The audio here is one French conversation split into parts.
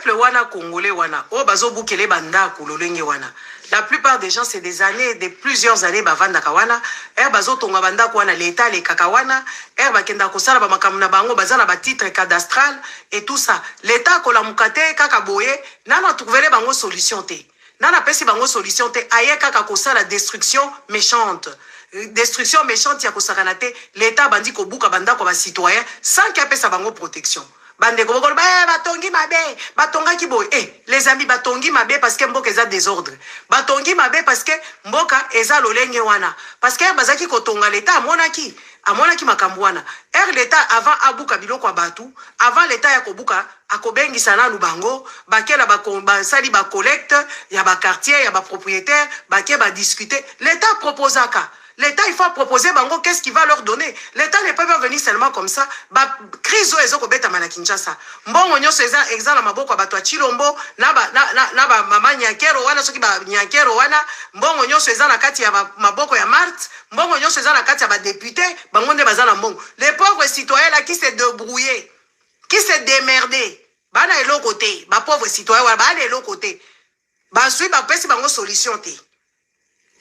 peuple wana congolais wana o bazo bukele banda kulolenge wana. La plupart des gens c'est des années, de plusieurs années bavanda kawana, bazo tonga banda wana l'état les kakawana, bakenda kosala ba makamuna bango bazala ba titre cadastral et tout ça. L'état kola mukate kaka boye, nana trouver bango solution te. Nana pesi bango solution te, aye kaka kosala destruction méchante. Destruction méchante ya kosakana te, l'état bandi ko buka banda ko ba citoyen sans qu'il pesa bango protection. Bande ko bokolo batongi mabe, batonga ki boy. Les amis batongi mabe parce que mboka eza désordre. Batongi mabe parce que mboka eza lolenge wana. Parce que bazaki ko tonga l'état amonaki makambo wana. L'état avant abuka biloko batu, avant l'état ya kobuka akobengisa na lubango, bakela ba sali ba collecte, ya ba quartier, ya ba propriétaire, bake ba discuter. L'état proposaka. L'État, il faut proposer bango qu'est-ce qu'il va leur donner. L'État ne peut pas venir seulement comme ça. Crise ezo ko beta mana Kinshasa. Mbongo nyonso eza na maboko bato a Chilombo, na ba mama nyakero wana soki ba nyakero wana, mbongo nyonso eza na kati ya maboko ya Marthe, mbongo nyonso eza na kati ya ba député, bango nde bazana mbongo. Les pauvres citoyens là qui se débrouillent, qui se démerdent, bana elo côté, ba pauvres citoyens wana bana elo côté. Ba sui ba pesi bango solution te.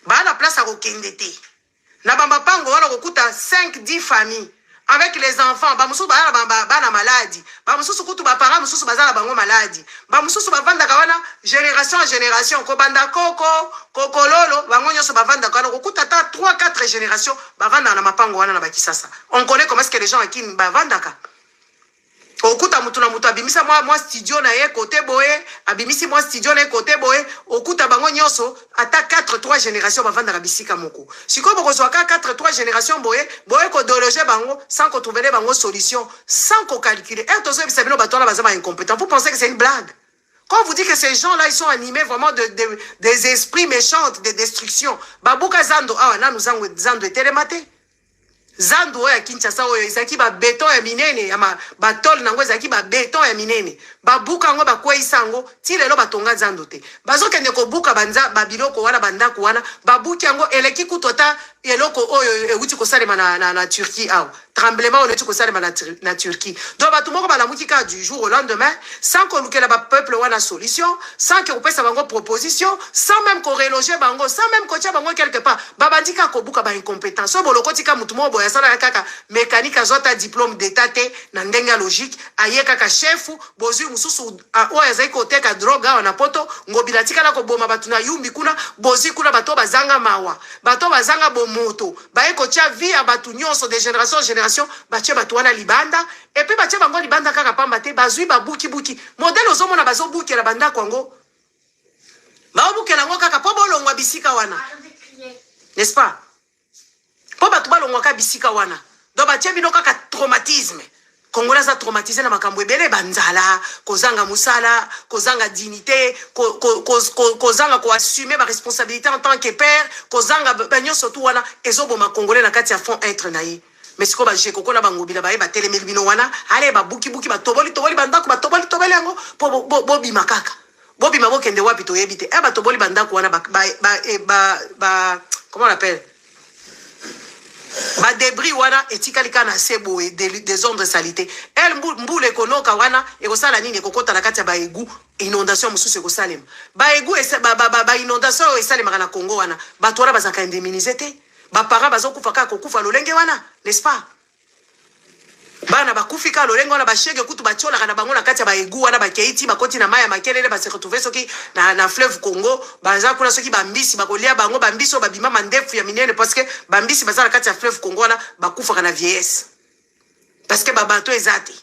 Bana place à kokende te. Na bamba pango wana kokuta 5-10 familles avec les enfants ba mususu bana maladie ba mususu kutu ba parents mususu bazala bango maladie ba mususu bavanda kawana génération en génération ko banda kokololo bango nyoso bavanda kana kokuta ta 3-4 générations bavanda na mapango wana na bakisasa. On connaît comment est-ce que les gens qui bavanda ka okuta mutu na mutu abimisa moi studio na ye côté boye abimisi moi studio na ye côté boye okuta bango nyoso ata 4-3 générations bavanda ka bisika moko siko boko zwaka 4-3 générations boye ko dologer bango sans ko trouver bango solution sans ko calculer tozo bisa bino batona bazama incompétent. Vous pensez que c'est une blague? Quand on vous dit que ces gens-là ils sont animés vraiment des esprits méchants de destruction, babuka zando na nous zando telemate zando ya Kinshasa oyo izaki ba béton ya minene ya batol nango izaki ba béton ya minene babuka ngo bakweisa ngo ti lelo batonga zando te bazokende ko buka banza babiloko wana bandako wana babuki yango eleki kutota eloko oyo euti kosalema na Turquie aw tremblement on euti kosalema na Turquie. Donc batu moko balamuki ka du jour au lendemain sans qu'on lukela ba peuple wana solution, sans que opesa bango proposition, sans même qu'on reloger bango, sans même qu'on tia bango quelque part babandika ko buka ba incompétence so boloko tika mutu mo boya sala kaka mécanique azota diplôme d'état te na ndenga logique aye kaka chef bozu mususu o ezai ko teka droga na poto ngobila tika na ko boma batu na yumbi kuna bozi kuna bato bazanga mawa bato bazanga bomoto bae ko tia vie ya batu nyonso de génération en génération batie batu wana libanda et puis batie bango libanda kaka pamba te bazui babuki modèle ozomo na bazo buki la banda kwango ba buki la ngo kaka po bolongwa bisika wana, n'est-ce pas? Po batu balongwa ka bisika wana do batie bino kaka traumatisme. Congolais za traumatisé na makambo ebele banzala kozanga musala kozanga dignité kozanga ko assumer ma responsabilité en tant que père kozanga banyo surtout wana ezoboma congolais na kati ya fond être naye mais siko ba je kokona bangobila ba ba telemel bino wana ale ba buki ba toboli bandako ba toboli yango bobi makaka bobi mabokende wapi to yebite ba toboli bandako wana comment on appelle ba débris wana etikali kana sebo des ondes de salité el mbule konoka wana ekosala nini ekokota na kati ya ba egu inondation mususu ekosalema ba egu ba inondation esalema na Congo wana bato wana bazaka indemnisé te ba para bazokufa kaka kokufa lolenge wana, n'est-ce pas? Bana bakufika lolenge wana bashege kutu bachola kana bango na kati ya ba egu wana bakeiti bakoti na maya makelele ba se retrouver soki na fleuve Congo baza kuna soki bambisi bakolia bango bambiso babima mandefu ya minene parce que bambisi baza na kati ya fleuve Congo wana bakufa kana vieillesse parce que babato ezate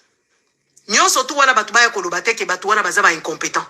nyonso tu wana batu baya koloba te ke batu wana baza ba incompétent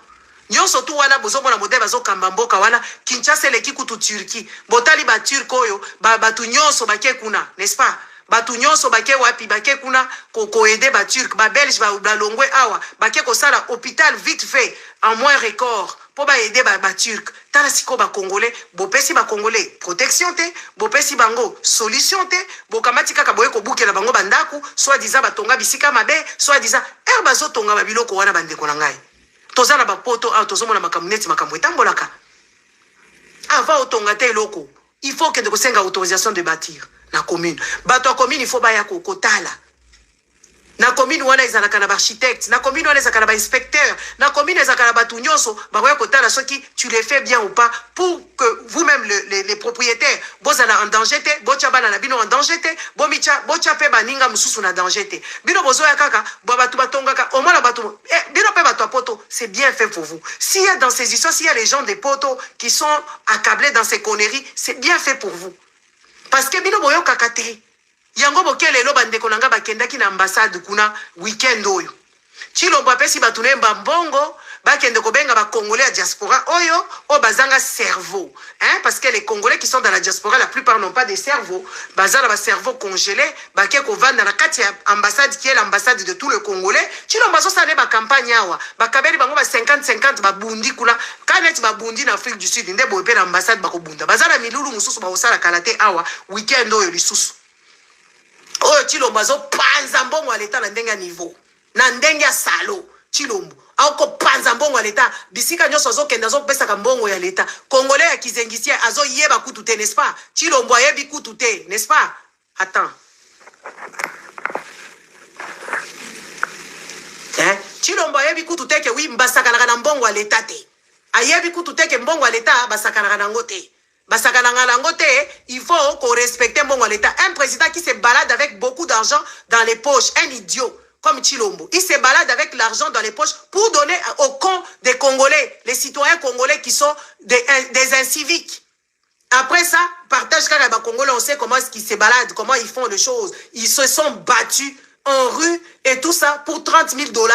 nyonso tu wana bozomo na modèle bazo kamba mboka wana Kinshasa leki kutu Turquie botali ba turco yo batu nyonso bake kuna, n'est-ce pas? Batu nyonso bake wapi bake kuna ko aider ba turc ba belge ba longwe awa bake ko sala hôpital vite fait en moins record pour ba aider ba turc tala siko ba congolais bopesi ba congolais protection te bopesi bango solution te bokamati kaka boye ko bukela bango bandaku soit disant batonga bisika mabe soit disant bazo tonga ba biloko wana bandeko na ngai tozana ba poto tozomona makamuneti makambo etambolaka avant otonga te loko il faut que de kosenga autorisation de bâtir la commune. Bato commune il faut baya ko kotala. Na commune wana ezalaka na architecte, na commune wana ezalaka na inspecteur, na commune ezalaka na batu nyonso bakoya kotala soki tu les fais bien ou pas pour que vous-même les propriétaires bozala en danger te, bocha bana na bino en danger te, bocha pe baninga mususu na danger te. Bino bozoya kaka bo batu batongaka au moins la batu bino pe batu poto, c'est bien fait pour vous. S'il y a dans ces histoires, s'il y a les gens des potos qui sont accablés dans ces conneries, c'est bien fait pour vous. Parce que bino boyo kakate yango bokele lo bandeko nanga bakendaki na ambassade kuna weekend oyo Chilombo apesi batune mbambongo bakende kobenga ba congolais à diaspora oyo o bazanga cerveau parce que les congolais qui sont dans la diaspora la plupart n'ont pas de cerveau bazala ba cerveau congelé baké ko vanda na kati ya ambassade qui est l'ambassade de tout le congolais Chilombo so sane ba campagne awa bakabeli bango ba 50-50 ba bundi kuna kanet ba bundi na Afrique du Sud nde bope na ambassade ba ko bunda bazala milulu mususu ba osala kalate awa weekend oyo lisusu oyo Chilombo azo panza mbongo à l'état na ndenga niveau na ndenge ya salo Chilombo ako panza mbongo ya l'état bisika nyonso azokenda azopesaka mbongo ya l'état congolais ya kizengisi azoyeba kutu te n'est-ce pas Chilombo ayebi kutu te n'est-ce pas attends Chilombo ayebi kutu te ke wi mbasakanaka na mbongo ya l'état te ayebi kutu te ke mbongo ya l'état basakanaka nango te il faut qu'on respecte l'État. Un président qui se balade avec beaucoup d'argent dans les poches, un idiot comme Chilombo, il se balade avec l'argent dans les poches pour donner au compte des Congolais, les citoyens congolais qui sont des inciviques. Après ça, partage car les Congolais, on sait comment est-ce qu'ils se baladent, comment ils font les choses. Ils se sont battus en rue et tout ça pour 30 000 $.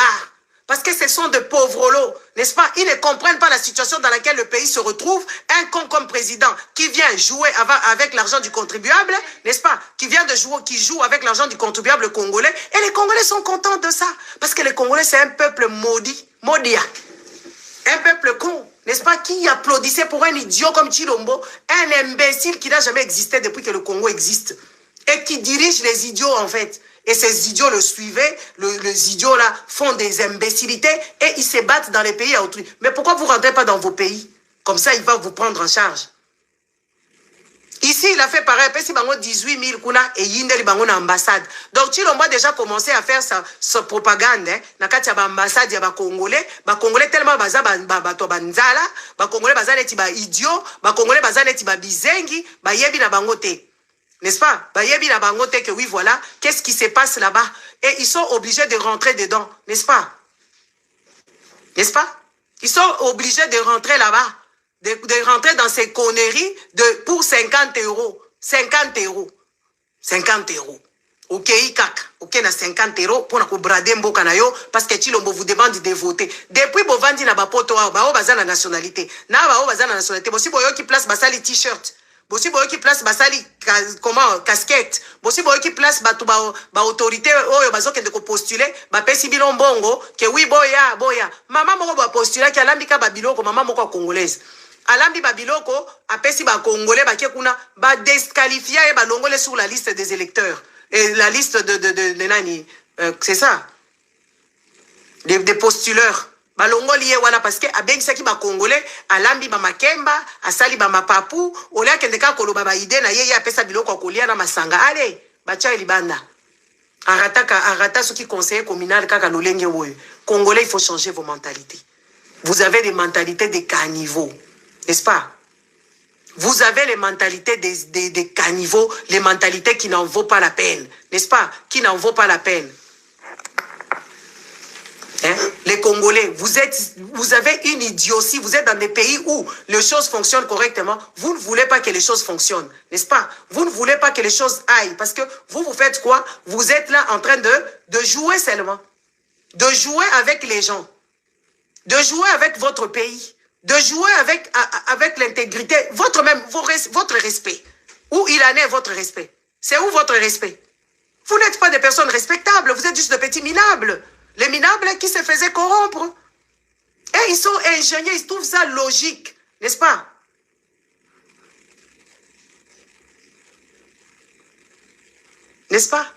Parce que ce sont de pauvres lots, n'est-ce pas? Ils ne comprennent pas la situation dans laquelle le pays se retrouve. Un con comme président qui vient jouer avec l'argent du contribuable, n'est-ce pas? Qui joue avec l'argent du contribuable congolais. Et les Congolais sont contents de ça. Parce que les Congolais, c'est un peuple maudit, maudia. Un peuple con, n'est-ce pas? Qui applaudissait pour un idiot comme Chilombo, un imbécile qui n'a jamais existé depuis que le Congo existe. Et qui dirige les idiots, en fait. Et ces idiots le suivaient, les idiots là font des imbécilités et ils se battent dans les pays à autrui. Mais pourquoi vous ne rentrez pas dans vos pays? Comme ça, il va vous prendre en charge. Ici, il a fait pareil, il a 18 000 kuna et il a une ambassade. Donc, Chilombo a déjà commencé à faire sa propagande. Dans l'ambassade, il y a des Congolais. Les Congolais tellement baza banzala, les Congolais baza neti ba idiot, les Congolais baza neti ba bizengi, ba yebi na bangote. N'est-ce pas? Bayebi la bangote que oui, voilà. Qu'est-ce qui se passe là-bas? Et ils sont obligés de rentrer dedans. N'est-ce pas? N'est-ce pas? Ils sont obligés de rentrer là-bas. De rentrer dans ces conneries pour 50 €. 50 €. 50 €. Ok, kaka. Ok, na 50 € pour na brader mboka na yo parce que Chilombo vous demande de voter. Depuis bovandi na bapoto wa ba baza na nationalité. Na ba baza na nationalité. Bosi boyo qui place basali t-shirt. Bosi boyo qui place basali casquette. Bosi boyo qui place ba autorité oyo bazokende ko postuler ba pesi bilon bongo que oui boya. Maman moko ba postuler ki alambika ba biloko mama moko congolaise. Alambi ba biloko apesi ba congolais ba kuna ba disqualifier et ba longole sur la liste des électeurs et la liste de nani c'est ça. Des postuleurs. Balongo lié wana parce que abengisaki ba congolais alambi ba makemba asali ba mapapu olia kendeka koloba ba ide na yeye apesa biloko kolia na masanga ale bacha libanda arata ce qui conseiller communal kaka lolenge woyo congolais il faut changer vos mentalités. Vous avez des mentalités de caniveaux, n'est-ce pas? Vous avez les mentalités des caniveaux, les mentalités qui n'en vaut pas la peine, n'est-ce pas? Qui n'en vaut pas la peine. Les Congolais, vous avez une idiotie, vous êtes dans des pays où les choses fonctionnent correctement, vous ne voulez pas que les choses fonctionnent, n'est-ce pas? Vous ne voulez pas que les choses aillent, parce que vous faites quoi? Vous êtes là en train de jouer seulement, de jouer avec les gens, de jouer avec votre pays, de jouer avec l'intégrité, votre respect. Où il en est votre respect? C'est où votre respect? Vous n'êtes pas des personnes respectables, vous êtes juste de petits minables. Les minables qui se faisaient corrompre. Et ils sont ingénieux, ils trouvent ça logique, n'est-ce pas? N'est-ce pas?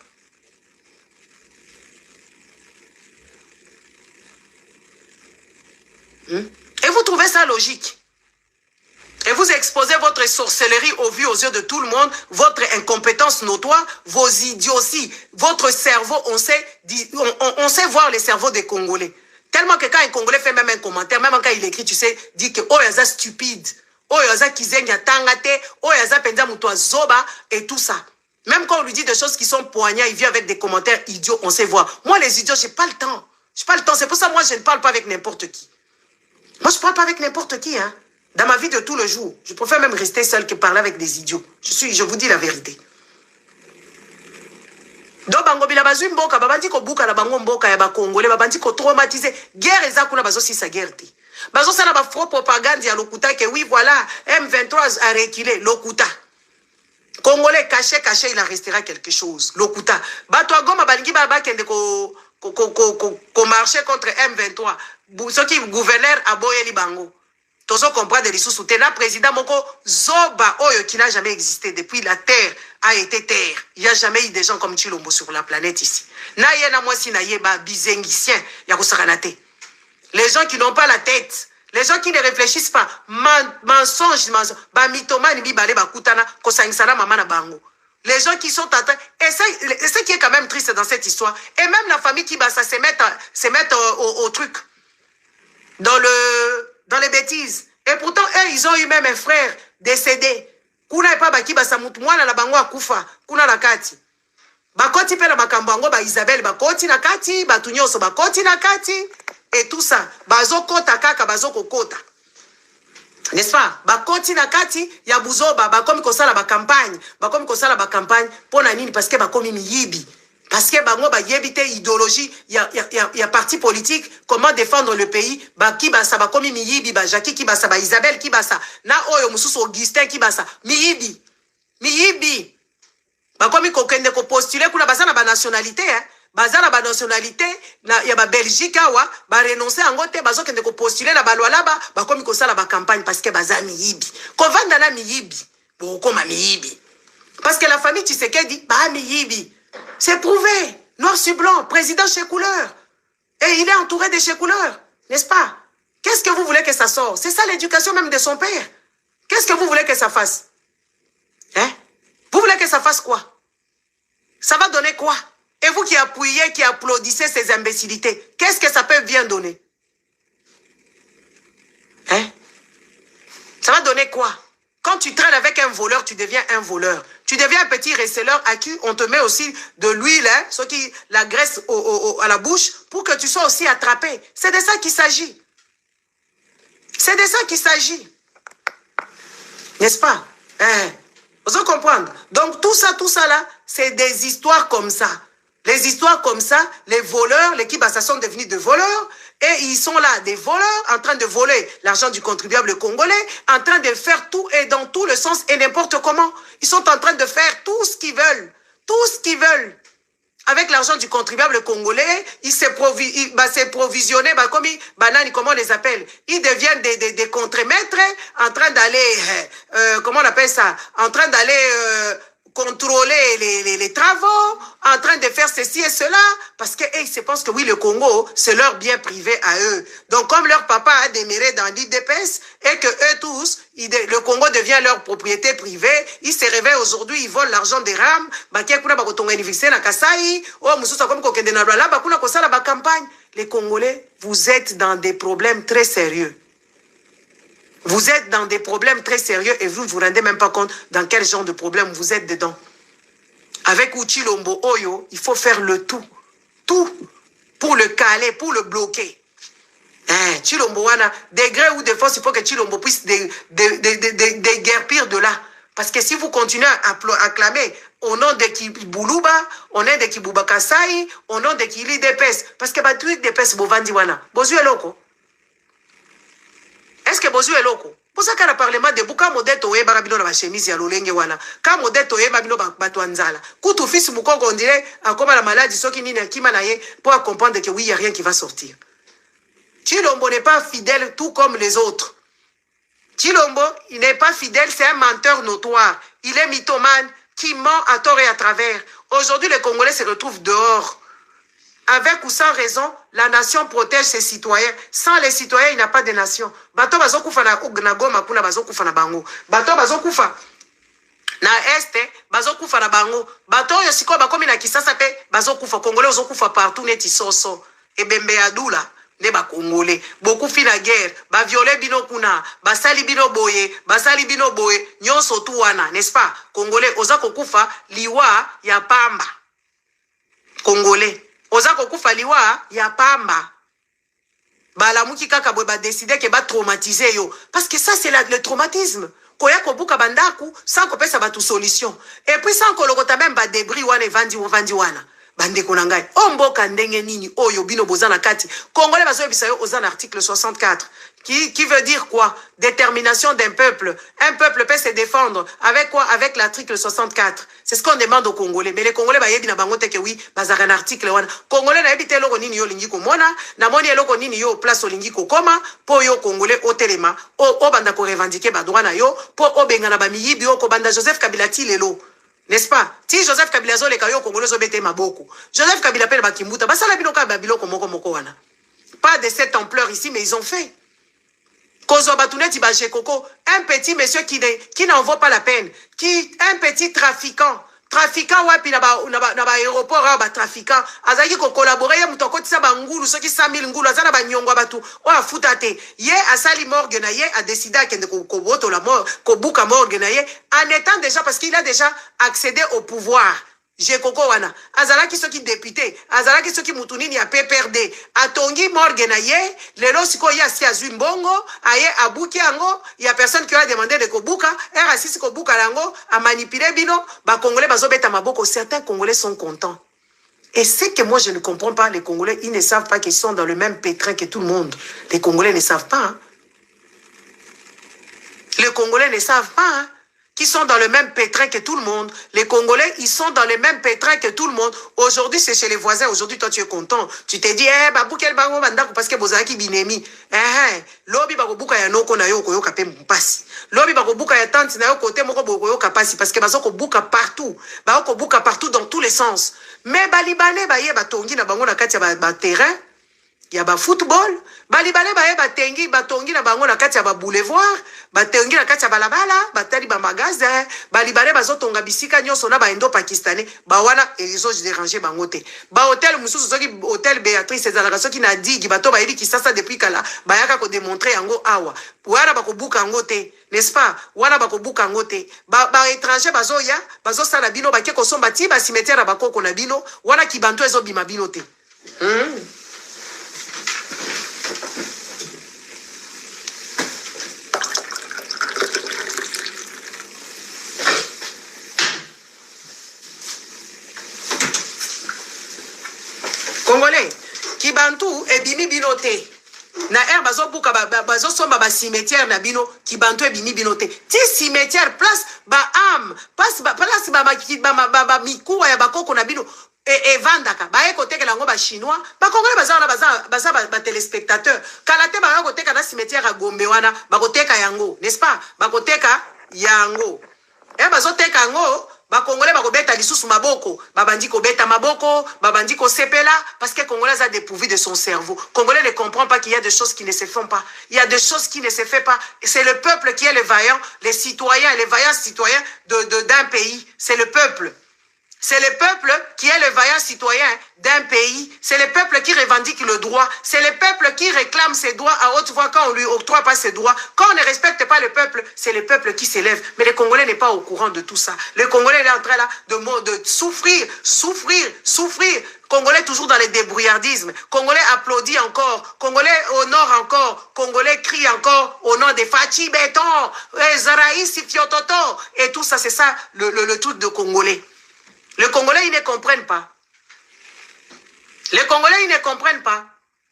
Et vous trouvez ça logique? Et vous exposez votre sorcellerie au vu aux yeux de tout le monde, votre incompétence notoire, vos idioties, votre cerveau, on sait voir les cerveaux des Congolais. Tellement que quand un Congolais fait même un commentaire, même quand il écrit, tu sais, dit que oh yaza stupide, oh yaza kizenga tangate, oh yaza penza mutoa zoba et tout ça. Même quand on lui dit des choses qui sont poignantes, il vient avec des commentaires idiots, on sait voir. Moi les idiots, j'ai pas le temps. J'ai pas le temps, c'est pour ça moi je ne parle pas avec n'importe qui. Moi je parle pas avec n'importe qui, hein. Dans ma vie de tous les jours, je préfère même rester seul que parler avec des idiots. Je vous dis la vérité. Donc bango bila bazui mboka babandi ko buka na bango mboka ya ba Congolais babandi ko traumatiser guerre eza kuna bazo si sa guerre ti bazo sana ba faux propagande ya lokuta que oui voilà M23 a reculé lokuta Congolais caché il en restera quelque chose lokuta bato agoma balingi ba kende ko marcher contre M23 soki gouverneur aboyeli bango tozo comprendre les sous la président moko zoba oyo qui n'a jamais existé depuis la terre a été terre. Il n'y a jamais eu des gens comme Tshilombo sur la planète ici. Na yena mwasi na yeba bizengicien ya kusakanate. Les gens qui n'ont pas la tête, les gens qui ne réfléchissent pas, mensonge, ba mythomane bi bale ba kutana ko sangisana mama na bango. Les gens qui sont en train et ce qui est quand même triste dans cette histoire et même la famille qui va ça se mettre au truc dans les bêtises. Et pourtant, eux, ils ont eu même un frère décédé. Kuna pas baki basa mutu mwana na bango akufa. Kuna na kati. Bakoti pe na makambango ba Isabelle bakoti na kati, batunyoso bakoti na kati et tout ça. Bazo kota kaka bazo kokota. N'est-ce pas? Bakoti na kati ya buzoba bakomi kosala ba campagne, bakomi kosala ba campagne pona nini parce que bakomi miyibi. Parce que bango ba yebite idéologie ya parti politique comment défendre le pays ba ki basa ba komi miyibi ba Jackie ki basa ba Isabelle ki basa na oyo mususu Augustin ki basa miyibi ba komi kokende ko postuler kuna basa na ba nationalité hein bazana ba nationalité na ya ba Belgique awa ba renoncer angote bazo kende ko postuler na ba lwala ba komi ko sala ba campagne parce que baza miyibi ko vanda na miyibi bo koma miyibi parce que la famille Tshisekedi ba miyibi. C'est prouvé, noir sur blanc, président chez couleur. Et il est entouré de chez couleur, n'est-ce pas? Qu'est-ce que vous voulez que ça sorte? C'est ça l'éducation même de son père. Qu'est-ce que vous voulez que ça fasse? Hein? Vous voulez que ça fasse quoi? Ça va donner quoi? Et vous qui appuyez, qui applaudissez ces imbécilités, qu'est-ce que ça peut bien donner? Hein? Ça va donner quoi? Quand tu traînes avec un voleur, tu deviens un voleur. Tu deviens un petit receleur à qui on te met aussi de l'huile, hein, ce qui la graisse à la bouche, pour que tu sois aussi attrapé. C'est de ça qu'il s'agit. C'est de ça qu'il s'agit. N'est-ce pas? Hein? Vous comprenez? Donc tout ça là, c'est des histoires comme ça. Les histoires comme ça, les voleurs, les Kibasa sont devenus des voleurs. Et ils sont là, des voleurs, en train de voler l'argent du contribuable congolais, en train de faire tout et dans tout le sens et n'importe comment. Ils sont en train de faire tout ce qu'ils veulent. Tout ce qu'ils veulent. Avec l'argent du contribuable congolais, ils se provisionner, comment on les appelle? Ils deviennent des contremaîtres en train d'aller, comment on appelle ça? En train d'aller contrôler les travaux, en train de faire ceci et cela, parce qu'ils se pensent que oui, le Congo, c'est leur bien privé à eux. Donc, comme leur papa a déméré dans l'IDPS, et que eux tous, le Congo devient leur propriété privée, ils se réveillent aujourd'hui, ils volent l'argent des rames, les Congolais, vous êtes dans des problèmes très sérieux. Vous êtes dans des problèmes très sérieux et vous ne vous rendez même pas compte dans quel genre de problème vous êtes dedans. Avec Tshilombo Oyo, il faut faire le tout. Tout pour le caler, pour le bloquer. Tshilombo Wana, degré ou de force, il faut que Tshilombo puisse déguerpir de là. Parce que si vous continuez à acclamer au nom de Kiboulouba, au nom de Kibouba Kasai, au nom de Kili Depes, parce que bah, tout Depes Bovandi Wana, Bozu est loco. Est-ce que Bozu est loco? Pour ça qu'à le parlement de Bouka Modeto et Barabino la chemise ya Lolenge wana. Ka Modeto et Babino Batouanzala. Koutou fils Moukongo, on dirait, comme la maladie, ceux qui n'y n'a qui manaye, pour comprendre que oui, il n'y a rien qui va sortir. Tshilombo n'est pas fidèle tout comme les autres. Tshilombo, il n'est pas fidèle, c'est un menteur notoire. Il est mythomane qui ment à tort et à travers. Aujourd'hui, les Congolais se retrouvent dehors. Avec ou sans raison, la nation protège ses citoyens. Sans les citoyens, il n'y a pas de nation. Bato bazo kufa na Goma kuna bazo kufa na bango. Bato bazo kufa na este bazo kufa na bango. Bato yo siko bakomi na Kisasa pe bazo kufa. Congolais bazo kufa partout neti soso. Ebembe ya dula ne ba Congolais. Beaucoup fi na guerre. Ba violé bino kuna. Ba sali bino boye. Ba sali bino boye. Nyonso tu wana. N'est-ce pas? Congolais oza kufa liwa ya pamba. Congolais. Oza kokufa liwa ya pamba. Balamuki kaka bwe ba décider que ba traumatiser yo. Parce que ça c'est le traumatisme. Koya kobuka bandaku sans ko pesa batu solution. Et puis sans ko lokota même ba débris wana vandi wana. Bande konangai. Omboka ndenge nini oyo bino bozana kati. Congolais bazo yebisa yo ozana article 64. Qui veut dire quoi? Détermination d'un peuple. Un peuple peut se défendre. Avec quoi? Avec l'article 64. C'est ce qu'on demande aux Congolais. Mais les Congolais, bah, yebi na bangote que oui, bah, un article, wana. Congolais, na yebi te loko nini yo lingi ko mona, na moni loko nini yo place o lingi ko koma, po yo Congolais, o telema, o banda ko revendiquer ba droit na yo, po o benga na ba miyibi yo ko banda Joseph Kabila ti lelo. N'est-ce pas? Si Joseph Kabila zo le kayo Congolais zo bete maboko. Joseph Kabila pe ba kimbuta, ba sala bino ka ba biloko moko wana. Pas de cette ampleur ici, mais ils ont fait. Un petit monsieur qui n'en vaut pas la peine, un petit trafiquant wapi na ba aéroport ba trafiquant azaki ko collaborer muto ko tisa bangulu soki 100 000 ngulu azana ba nyongwa batu o afuta te ye asali morgue na ye a décidé à kende ko boto la mort ko buka morgue na ye en étant déjà parce qu'il a déjà accédé au pouvoir. J'ai koko wana azala ki soki député azala ki soki mutunini ya PPRD atongi morgue na ye lelo siko ya si azwi mbongo aye abuki ango il y a personne qui a demandé de kobuka asisi kobuka lango a manipuler bino ba Congolais bazobeta maboko. Certains Congolais sont contents. Et c'est que moi je ne comprends pas, les Congolais, ils ne savent pas qu'ils sont dans le même pétrin que tout le monde. Les Congolais ne savent pas, hein. Les Congolais ne savent pas, hein, qui sont dans le même pétrin que tout le monde. Les Congolais, ils sont dans le même pétrin que tout le monde. Aujourd'hui, c'est chez les voisins. Aujourd'hui, toi, tu es content. Tu te dis, babou quel bango bandako parce que bozaki binemi. Lobi bako buka ya noko na yo ko yoka pe mpasi. Lobi bako buka ya tante na yo kote moko boko yoka pasi parce que bazoko buka partout. Bako buka partout dans tous les sens. Mais balibane ba ye batongi na bango na kati ya ba terrain. Il y a ba football, balibale ba batengi batongi na bango na kati ya ba boulevard, batengi na kati ya balabala, batali ba magasin, balibale bazotonga bisika nyonso na ba indo pakistanais, ba wana ils ont dérangé bango te. Ba hôtel mususu soki hôtel Béatrice ezalaka soki na digi bato ba yeli Kisasa depuis kala, ba yaka ko démontrer yango awa. Wana bako buka yango te, n'est-ce pas? Wana bako buka yango te. Ba étranger bazoya, bazosala bino ba ke ko somba ti ba cimetière ba koko na bino, wana kibanto ezo bima bino te. Congolais, Kibantu et bini binote. Na bazo buka bazo somba ba cimetière na bino, Kibantu et bini binote. Ti cimetière place ba am, place ba mikuwa ya bakoko na bino. Et vandaka ba ekote ke lango ba chinois ba Congolais baza ba téléspectateurs kalate ba koteka na cimetière a Gombe wana ba koteka yango, n'est-ce pas? Ba koteka yango bazo teka yango ba Congolais ba kobeta lisusu maboko ba bandi ko beta maboko ba bandi ko sepela parce que Congolais a dépourvu de son cerveau. Congolais ne comprend pas qu'il y a des choses qui ne se font pas. Il y a des choses qui ne se font pas. C'est le peuple qui est le vaillant, les citoyens, les vaillants citoyens d'un pays. C'est le peuple. C'est le peuple qui est le vaillant citoyen d'un pays. C'est le peuple qui revendique le droit. C'est le peuple qui réclame ses droits à haute voix quand on lui octroie pas ses droits. Quand on ne respecte pas le peuple, c'est le peuple qui s'élève. Mais le Congolais n'est pas au courant de tout ça. Le Congolais est en train là de souffrir. Congolais toujours dans les débrouillardismes. Congolais applaudit encore. Congolais honore encore. Congolais crie encore au nom des Fachi Béton, Zaraïs, Fiototo. Et tout ça, c'est ça le truc de Congolais. Les Congolais, ils ne comprennent pas. Les Congolais, ils ne comprennent pas.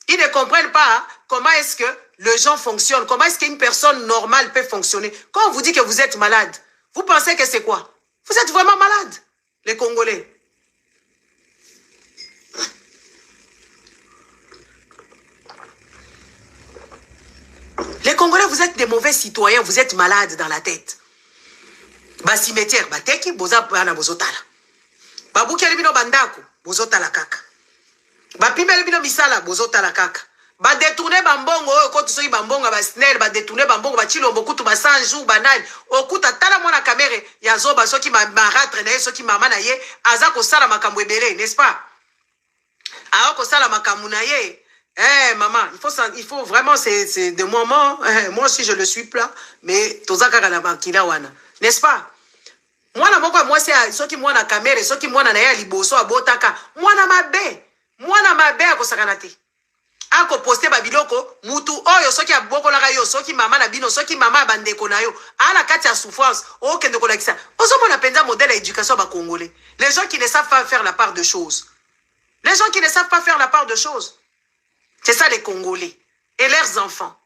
Ils ne comprennent pas comment est-ce que les gens fonctionnent. Comment est-ce qu'une personne normale peut fonctionner. Quand on vous dit que vous êtes malade, vous pensez que c'est quoi? Vous êtes vraiment malade, les Congolais. Les Congolais, vous êtes des mauvais citoyens. Vous êtes malades dans la tête. Ba cimetière, ba teki, boza bana bozotala. Babuki alibino bandako, bozota la kaka. bapimeli bino misala bozotala kaka badetourne bambongo oyo koti soki bambongo basnel badetourne bambongo bachilombo kutu ba 100 jours banani okuta tala mwana kamere ya zoba soki maratre na ye soki mama na ye aza kosala makambo ebele n'est-ce pas aza kosala makambo na ye maman, il faut vraiment, c'est de moments, moi aussi je le suis plein, mais toza kaka na bakila wana, n'est-ce pas? Mwana moi c'est soki mwana kamere, soki mwana na ya liboso abotaka, mwana mabe akosakana te. Ako poste babiloko, mutu oyo soki abokolaka yo, soki mama na bino, soki mama bandeko na yo, ala kati ya souffrance, okende kolakisa. Ozo mona penza modèle d'éducation ba congolais. Les gens qui ne savent pas faire la part de choses. Les gens qui ne savent pas faire la part de choses. C'est ça les Congolais et leurs enfants.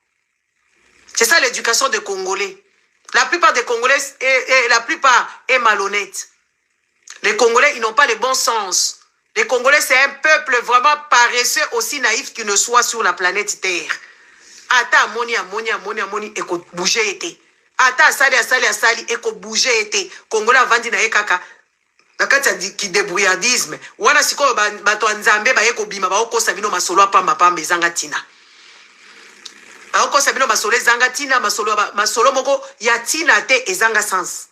C'est ça l'éducation des Congolais. La plupart des Congolais et la plupart est malhonnête. Les Congolais, ils n'ont pas le bon sens. Les Congolais, c'est un peuple vraiment paresseux, aussi naïf qu'il ne soit sur la planète Terre. Ata amoni, eko bouger été. Ata asali, eko bouger été. Congolais vandi na ekaka. Nakati ki débrouillardisme wana siko bato nzambe ba yeko bima ba okosa bino masolo pamba ezanga tina ba okosa bino masolo ezanga tina masolo moko ya tina te ezanga sens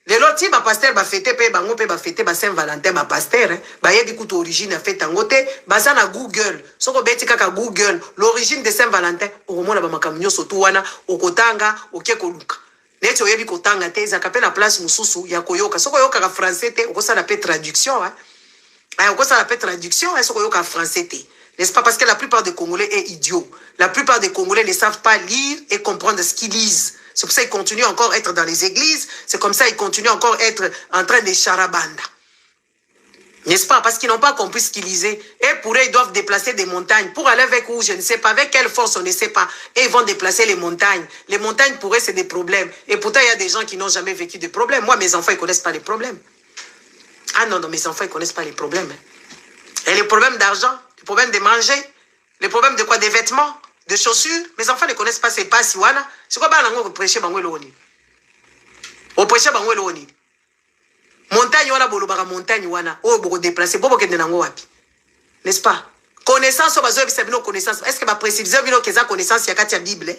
lelo ti ba pasteur ba fêter pe bango pe ba fêter ba Saint Valentin ba pasteur ba yebi kutu origine fête ngote baza na Google soko beti kaka Google l'origine de Saint Valentin okomona ba makamnyo sotu wana okotanga okekoluka neti oyebi kotanga te za kapena place mususu ya koyoka soko yoka ka français te okosa la pe traduction okosa la pe traduction soko yoka français te n'est-ce pas parce que la plupart des Congolais est idiots. La plupart des Congolais ne savent pas lire et comprendre ce qu'ils lisent. C'est pour ça qu'ils continuent encore à être dans les églises, c'est comme ça qu'ils continuent encore à être en train de charabanda. N'est-ce pas? Parce qu'ils n'ont pas compris ce qu'ils lisaient. Et pour eux, ils doivent déplacer des montagnes. Pour aller avec où, je ne sais pas. Avec quelle force, on ne sait pas. Et ils vont déplacer les montagnes. Les montagnes, pour eux, c'est des problèmes. Et pourtant, il y a des gens qui n'ont jamais vécu de problèmes. Moi, mes enfants, ils ne connaissent pas les problèmes. Ah non, mes enfants, ils ne connaissent pas les problèmes. Et les problèmes d'argent, les problèmes de manger, les problèmes de quoi? Des vêtements, de chaussures. Mes enfants ne connaissent pas ces pas si wana. C'est quoi, vous prêchez bango eloni? Vous prêchez bango eloni? Montagne wana bolobaka montagne wana o boko déplacer bobo kende nango wapi, n'est-ce pas? Connaissance bazo ebisa bino connaissance, est-ce que ba préciser bino keza connaissance ya kati ya Bible?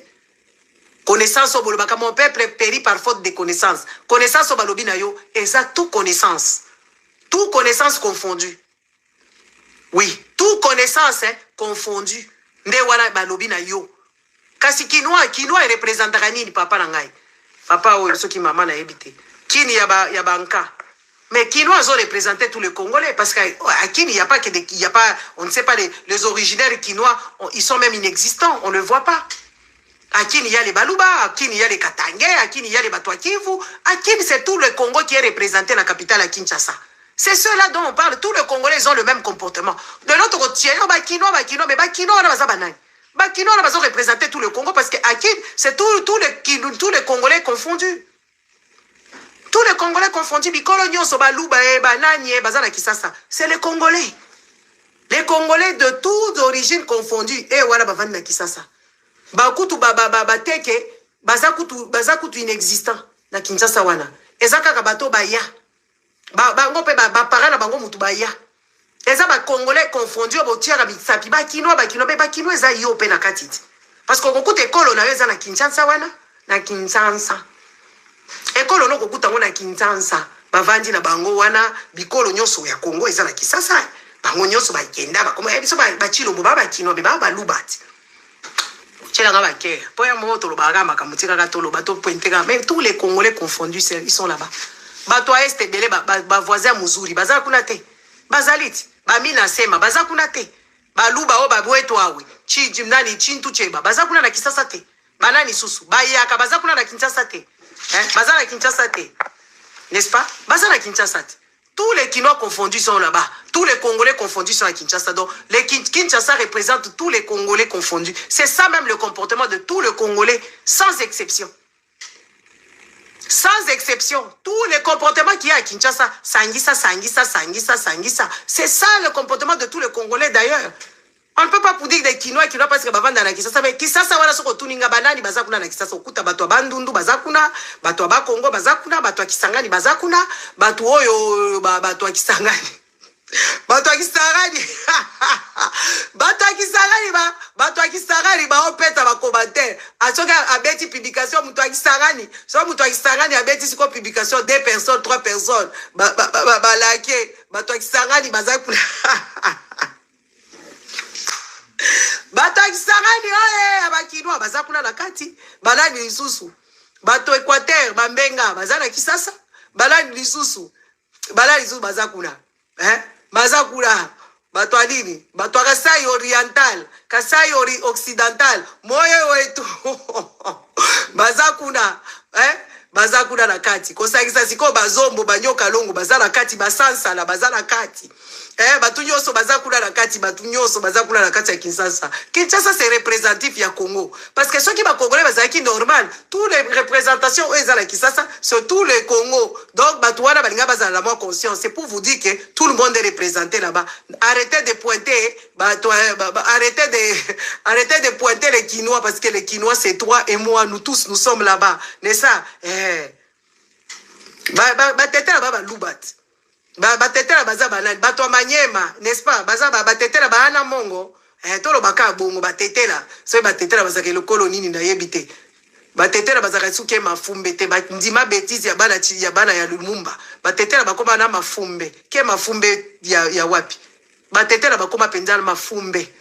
Connaissance bolobaka mon peuple périt par faute de connaissance. Connaissance balobi na yo eza tout connaissance confondu. Oui, tout connaissance confondu. Nde wana balobi na yo. Kasi kinwa représentera nini papa na ngai? Papa o soki mama na ebité. Kini ya banka. Mais Kinois ont représenté tous les Congolais parce qu'à Kini, il n'y a pas on ne sait pas les originaires Kinois, ils sont même inexistants, on ne le voit pas. À Kini, il y a les Baluba, à Kini, il y a les Katangais, à Kini, il y a les Batoakivu. À Kini, c'est tout le Congo qui est représenté dans la capitale à Kinshasa. C'est ceux-là dont on parle. Tous les Congolais, ils ont le même comportement. De l'autre côté, Kinois, mais Kinois, ils ont représenté tout le Congo parce qu'à Kini, c'est tous les Congolais confondus. Tous les Congolais confondus, c'est les Congolais. Les Congolais de toutes origines confondues. Et voilà, bavanda kisasa. Bakutu teke, bazakutu inexistant na Kinshasa wana. Ezaka kabato baya. Bango pe parana bango mutu baya. Eza ba Congolais confondus botiara bitsapi ba kinoa eza yo pe na katiti. Parce que kokuta ekolo na eza na Kinshasa wana, na Kinshasa. Ekolo no kokuta ngona Kinshasa bavandi na bango wana bikolo nyoso ya Kongo eza na Kisasa bango nyoso ba kenda ba komo ebiso ba chilombo ba kino be ba lubati chela nga ba ke po ya moto lo baga makamutika ka tolo bato pointeka mais tous les Congolais confondus ils sont là-bas bato a este belé ba voisin muzuri baza kuna te bazaliti ba mina sema baza kuna te ba luba o ba bweto awe chi jimnani chintu cheba baza kuna na Kisasa te banani susu ba yaka baza kuna na Kinshasa te. Bazana Kinshasa te. N'est-ce pas? Bazana Kinshasa te. Tous les Kinois confondus sont là-bas. Tous les Congolais confondus sont à Kinshasa. Donc, les Kinshasa représentent tous les Congolais confondus. C'est ça même le comportement de tous les Congolais, sans exception. Sans exception. Tous les comportements qu'il y a à Kinshasa, Sangisa. C'est ça le comportement de tous les Congolais d'ailleurs. On ne peut pas pour dire des Kinois parce que bavanda na Kisasa, mais Kisasa wana soko tuninga banani bazakuna na Kisasa okuta bato bandundu bazakuna, bato Kongo bazakuna, bato Kisangani bazakuna, bato oyo bato Kisangani. bato ya Kisangani bato ya Kisangani baopeta bakommentaire asoki abeti publication mutu ya Kisangani so mutu ya Kisangani abeti siko publication 2 personnes 3 personnes balake bato ya Kisangani baza kuna bato ya Kisangani oye abakinwa baza kuna na kati balani lisusu bato Equateur bambenga baza na Kisasa balani lisusu baza kuna baza kuna bato adini bato Kasai oriental Kasai occidental moyo wetu baza kuna na kati kosakisa siko bazombo banyoka longo baza na kati basansala baza na kati batu nyonso baza kuna na kati batu nyonso baza kuna na kati ya Kinshasa. Kinshasa c'est représentatif ya Congo parce que ceux qui ba congolais bazaki normal tous les représentations eux za la Kinshasa c'est tout le Congo donc batu wana balinga baza la moins conscience c'est pour vous dire que tout le monde est représenté là-bas. Arrêtez de pointer arrêtez de pointer les Quinois parce que les Quinois c'est toi et moi nous tous nous sommes là-bas n'est-ce ça tete là-bas balubat batetela baza banani bato ya Manyema n'est-ce pas baza batetela baana mongo tolo baka bongo batetela so batetela bazaka lokolo nini na yebite batetela bazaka suke mafumbe te ndima bêtise ya bana ya Lumumba batetela bakoma na mafumbe ke mafumbe ya wapi batetela bakoma penjana mafumbe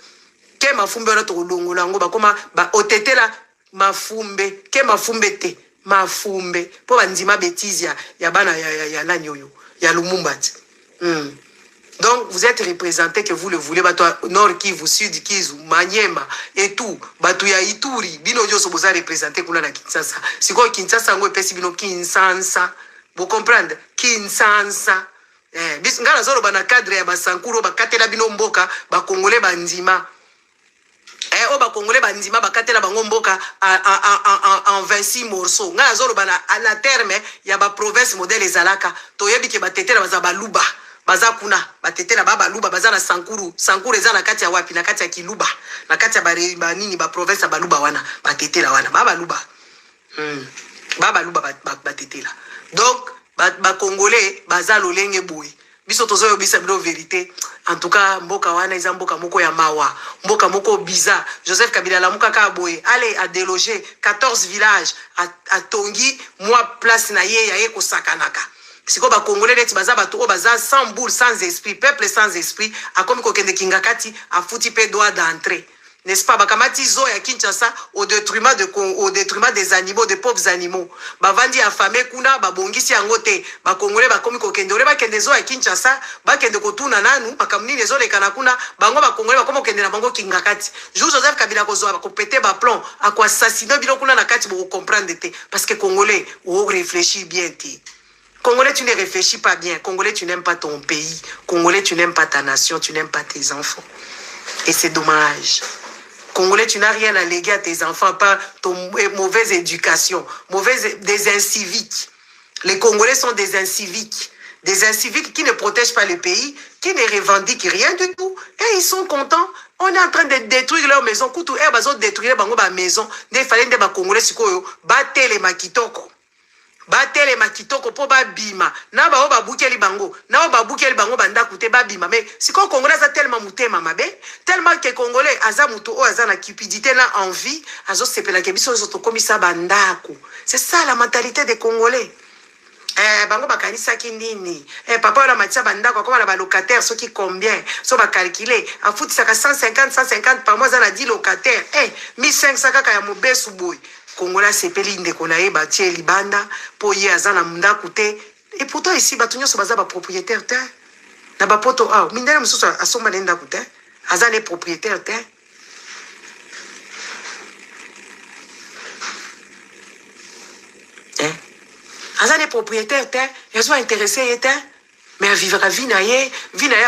ke mafumbe wana to longo lango bakoma ba otetela mafumbe ke mafumbe te mafumbe po bandima bêtise ya bana ya nani oyo ya Lumumba. Donc vous êtes représenté que vous le voulez bato Nord Kivu, Sud Kivu, Manyema et tout bato ya Ituri bino nyoso boza représenté kuna na Kinshasa. Siko Kinshasa ngo pesi bino Kinshasa. Vous comprenez? Kinshasa. Bis ngala zoro bana cadre ya basankuro bakatela bino mboka ba Congolais bandima. O ba Congolais bandima bakatela bango mboka en 26 morceaux. Ngala zoro bana à la terme ya ba province modèle ezalaka toyebi ke batetela baza baluba. Baza kuna batetela baba luba baza na sankuru eza na kati ya wapi na kati ya Kiluba na kati ya ba nini ba province baluba wana batetela wana baba luba batetela donc ba Congolais baza lolenge boye biso tozoyo bisa bino vérité en tout cas mboka wana eza mboka moko ya mawa mboka moko bizarre Joseph Kabila la muka ka boye allez à déloger 14 villages à Tongi moi place na ye ko sakanaka. Siko ba Congolais neti baza bato o baza sans boule sans esprit peuple sans esprit akomi kokende kingakati afuti pe droit d'entrée n'est-ce pas bakamati zo ya Kinshasa au détriment des animaux des pauvres animaux bavandi affamé kuna babongisi yango te ba Congolais bakomi kokende ore bakende zo ya Kinshasa bakende kotuna nanu makamuni les ole kana kuna bango ba Congolais bakomi kokende na bango kingakati jour Joseph Kabila ko zo ba ko péter ba plan à quoi assassiner bilo kuna na kati bo comprendre te parce que Congolais o réfléchir bien te. Congolais, tu ne réfléchis pas bien. Congolais, tu n'aimes pas ton pays. Congolais, tu n'aimes pas ta nation. Tu n'aimes pas tes enfants. Et c'est dommage. Congolais, tu n'as rien à léguer à tes enfants, pas ton mauvaise éducation, des inciviques. Les Congolais sont des inciviques. Des inciviques qui ne protègent pas le pays, qui ne revendiquent rien du tout. Et ils sont contents. On est en train de détruire leur maison. Koutou, bazo détruire leur maison. Ne fallait pas Congolais, battez les makitoko. Batele makitoko po babima na ba oba bukeli bango na oba bukeli bango banda kute babima mais siko Congolais a tellement mutema mabe tellement que Congolais aza muto o aza na cupidité na envie azo sepela ke biso zo to komisa bandako. C'est ça la mentalité des Congolais. Bango bakanisa kindini papa na matia bandako comme na ba locataire ceux qui combien so ba calculer en foot ça 150 par mois za na 10 locataires 1500 kaka ya mobesu boy. Congolais sepeli ndeko na ye batie libanda po ye azana mundaku te et pourtant ici batu nyonso baza ba propriétaire te na ba poto mindele mususu asomba nenda ku te azana propriétaire te azana propriétaire te yazo intéressé ye te mais à vivre à vie na ye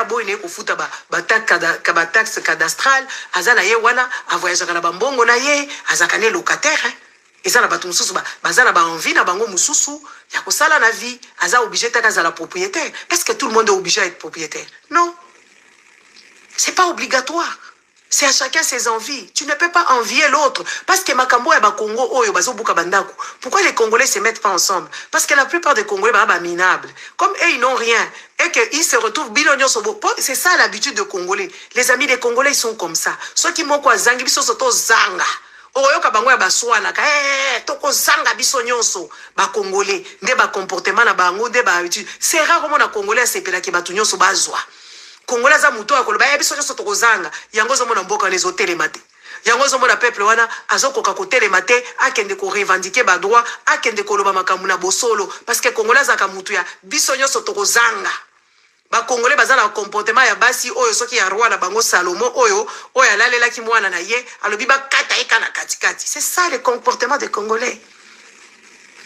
boy ne ko futa ba taxe cadastrale azana ye wana a voyager na bambongo na ye azakane locataire et ça na batu mususu bazana ba envie na bango mususu ya ko sala na vie aza obligé ta kaza la propriétaire. Est-ce que tout le monde est obligé à être propriétaire? Non, c'est pas obligatoire. C'est à chacun ses envies. Tu ne peux pas envier l'autre. Parce que Makambo et Congo, oh, bazo buka bandaku. Pourquoi les Congolais se mettent pas ensemble? Parce que la plupart des Congolais sont minables. Comme eux, ils n'ont rien. Et qu'ils se retrouvent bilognon sobo. C'est ça l'habitude des Congolais. Les amis des Congolais, ils sont comme ça. Ceux qui m'ont quoi zangi, biso soto zanga. Oyoka bango ya baswana ka toko zanga biso nyonso ba congolais nde ba comportement na bango nde ba habitude. C'est rare comme na congolais sepela ki batu nyonso bazwa. Congolais za muto akolo ba biso nyonso toko zanga yango zo mona mboka les hôtels maté. Yango zo mona peuple wana azokoka ko telematé akende ko revendiquer ba droit akende ko loba makambu na bosolo parce que congolais za ka mutu ya biso nyonso toko zanga. Ba congolais baza na comportement ya basi oyo soki ya roi na bango Salomon oyo alalela ki mwana na ye alobi ba kata ekana katikati. C'est ça le comportement des Congolais.